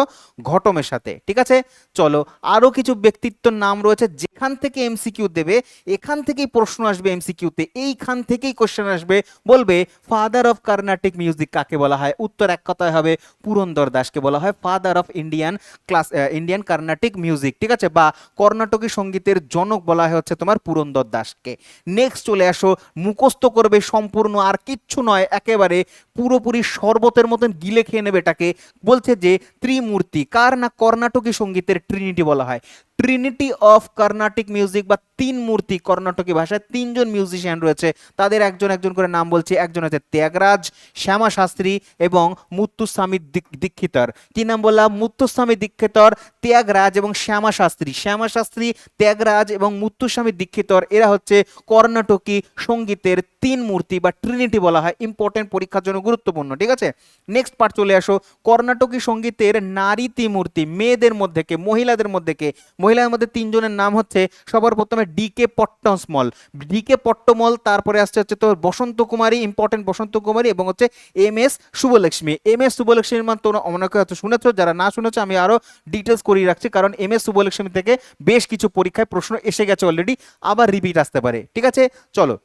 ঘটমের সাথে, ঠিক আছে। চলো, আরো কিছু ব্যক্তিত্বর নাম রয়েছে যেখান থেকে এমসিকিউ দেবে, এখান থেকেই প্রশ্ন আসবে এমসিকিউতে, এইখান থেকেই কোশ্চেন আসবে, বলবে ফাদার অফ কর্ণাটিক মিউজিক কাকে বলা হয়? উত্তর এক কথায় হবে পুরন্দর দাসকে বলা হয় father of Indian Carnatic music, ঠিক আছে, বা কর্ণাটকী সঙ্গীতের জনক বলা হয় হচ্ছে তোমার পুরন্দর দাসকে। নেক্সট চলে আসো, মুখস্থ করবে সম্পূর্ণ, আর কিচ্ছু নয়, একেবারে পুরোপুরি শরবতের মতন গিলে খেয়ে নেবে এটাকে। বলছে যে ত্রিমূর্তি কার? না কর্ণাটকী সঙ্গীতের ট্রিনিটি বলা হয়। ট্রিনিটি অফ কর্ণাটিক মিউজিক বা তিন মূর্তি কর্ণাটকী ভাষায় তিনজন মিউজিশিয়ান রয়েছে, তাদের একজন একজন করে নাম বলছি। একজন হচ্ছে ত্যাগরাজ, শ্যামা শাস্ত্রী এবং মুত্তুস্বামী দীক্ষিতর। কি নাম বললাম? মুত্তুস্বামী দীক্ষিতর, ত্যাগরাজ এবং শ্যামা শাস্ত্রী। শ্যামা শাস্ত্রী, ত্যাগরাজ এবং মুত্তুস্বামী দীক্ষিতর, এরা হচ্ছে কর্ণাটকী সঙ্গীতের তিন মূর্তি বা ট্রিনিটি বলা হয়। ইম্পর্টেন্ট, পরীক্ষার জন্য গুরুত্বপূর্ণ। ঠিক আছে, নেক্সট পার্ট চলে আসো। কর্ণাটকী সঙ্গীতের নারী ত্রিমূর্তি, মেয়েদের মধ্যে কে, মহিলাদের মধ্যে কে? মহিলাদের মধ্যে তিনজনের নাম হচ্ছে সবার প্রথমে ডি.কে পট্টমল, ডি.কে পট্টমল, তারপরে আসছে হচ্ছে তো বসন্ত কুমারী, ইম্পর্টেন্ট বসন্ত কুমারী, এবং হচ্ছে এম.এস. শুভলক্ষ্মী। এম.এস. শুভলক্ষ্মীর মান তোমরা অনেকে হয়তো শুনেছো, যারা না শুনেছো আমি আরো ডিটেলস করিয়ে রাখছি, কারণ এম.এস. শুভলক্ষ্মী থেকে বেশ কিছু পরীক্ষায় প্রশ্ন এসে গেছে অলরেডি, আবার রিপিট আসতে পারে। ঠিক আছে, চলো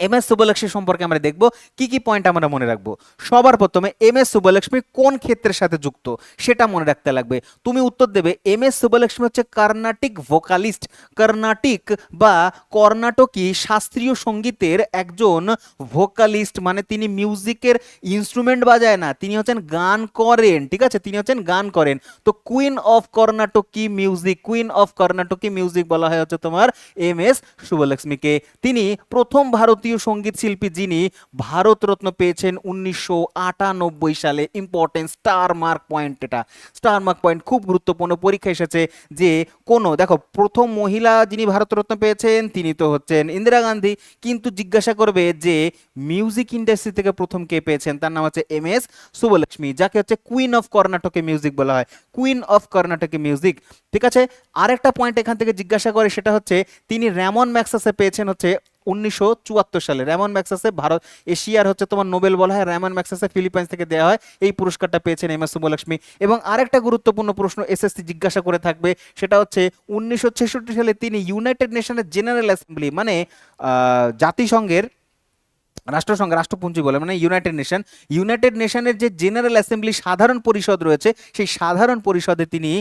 এম.এস. সুব্বলক্ষ্মী সম্পর্কে আমরা দেখব কি কি পয়েন্ট আমরা মনে রাখবো। সবার প্রথমে এম.এস. সুব্বলক্ষ্মী কোন ক্ষেত্রের সাথে যুক্ত সেটা মনে রাখতে লাগবে। তুমি উত্তর দেবে এম.এস. সুব্বলক্ষ্মী হচ্ছে কর্ণাটিক ভোকালিস্ট, কর্ণাটিক বা কর্ণাটকী শাস্ত্রীয় সঙ্গীতের একজন ভোকালিস্ট, মানে তিনি মিউজিকের ইনস্ট্রুমেন্ট বাজায় না, তিনি হচ্ছেন গান করেন। ঠিক আছে, তিনি হচ্ছেন গান করেন। তো queen of Carnatic music, queen of Carnatic music বলা হয় হচ্ছে তোমার এম.এস. সুব্বলক্ষ্মীকে। তিনি প্রথম ভারতীয় সঙ্গীত শিল্পী যিনি ভারতরত্ন পেয়েছেন 1998 সালে। ইম্পর্টেন্ট স্টার মার্ক পয়েন্ট, এটা স্টার মার্ক পয়েন্ট, খুব গুরুত্বপূর্ণ, পরীক্ষা এসেছে যে কোনো, দেখো প্রথম মহিলা যিনি ভারতরত্ন পেয়েছেন তিনি তো হচ্ছেন ইন্দিরা গান্ধী, কিন্তু জিজ্ঞাসা করবে যে মিউজিক ইন্ডাস্ট্রি থেকে প্রথম কে পেয়েছেন, তার নাম হচ্ছে এম.এস. সুব্বলক্ষ্মী, যাকে হচ্ছে কুইন অফ কর্ণাটকী মিউজিক বলা হয়, কুইন অফ কর্ণাটকী মিউজিক। ঠিক আছে, আরেকটা পয়েন্ট এখান থেকে জিজ্ঞাসা করে, সেটা হচ্ছে তিনি র্যামন ম্যাগসাসে পেয়েছেন হচ্ছে 1974 সালে। র্যামন ম্যাগসাসে ভারত এশিয়ার হচ্ছে তোমার নোবেল বলা হয়, র্যামন ম্যাগসাসে ফিলিপাইন্স থেকে দেওয়া হয়, এই পুরস্কারটা পেয়েছেন এম.এস. সুব্বলক্ষ্মী। এবং আরেকটা গুরুত্বপূর্ণ প্রশ্ন এসএসসি জিজ্ঞাসা করে থাকবে, সেটা হচ্ছে 1966 সালে তিনি ইউনাইটেড নেশনের জেনারেল অ্যাসেম্বলি, মানে জাতিসংঘের রাষ্ট্রসংঘ, রাষ্ট্রপুঞ্জি বলে, মানে ইউনাইটেড নেশনের যে জেনারেল অ্যাসেম্বলি সাধারণ পরিষদ রয়েছে, সেই সাধারণ পরিষদে তিনি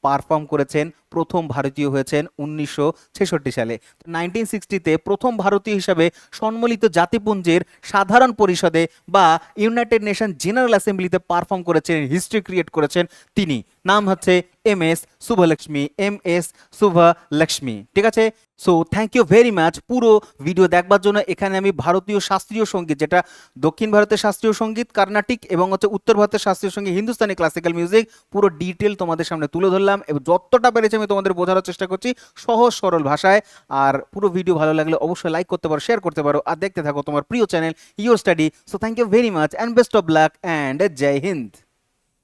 পারফর্ম করেছেন, প্রথম ভারতীয় হয়েছেন 1966 সালে। 1960-তে প্রথম ভারতীয় হিসাবে সম্মিলিত জাতিপুঞ্জের সাধারণ পরিষদে বা ইউনাইটেড নেশন জেনারেল অ্যাসেম্বলিতে পারফর্ম করেছেন, হিস্ট্রি ক্রিয়েট করেছেন তিনি। নাম হচ্ছে এম.এস. শুভলক্ষ্মী, এম.এস. শুভলক্ষ্মী। ঠিক আছে, so thank you very much পুরো ভিডিও দেখবার জন্য। এখানে আমি ভারতীয় শাস্ত্রীয় সঙ্গীত, যেটা দক্ষিণ ভারতের শাস্ত্রীয় সঙ্গীত কর্ণাটিক, এবং হচ্ছে উত্তর ভারতের শাস্ত্রীয় সঙ্গীত হিন্দুস্তানি ক্লাসিক্যাল মিউজিক, পুরো ডিটেল তোমাদের সামনে তুলে ধরলাম, এবং যতটা পেরেছি আমি তোমাদের বোঝানোর চেষ্টা করছি সহজ সরল ভাষায়। আর পুরো ভিডিও ভালো লাগলে অবশ্যই লাইক করতে পারো, শেয়ার করতে পারো, আর দেখতে থাকো তোমার প্রিয় channel your study. So thank you very much and best of luck and জয় হিন্দ।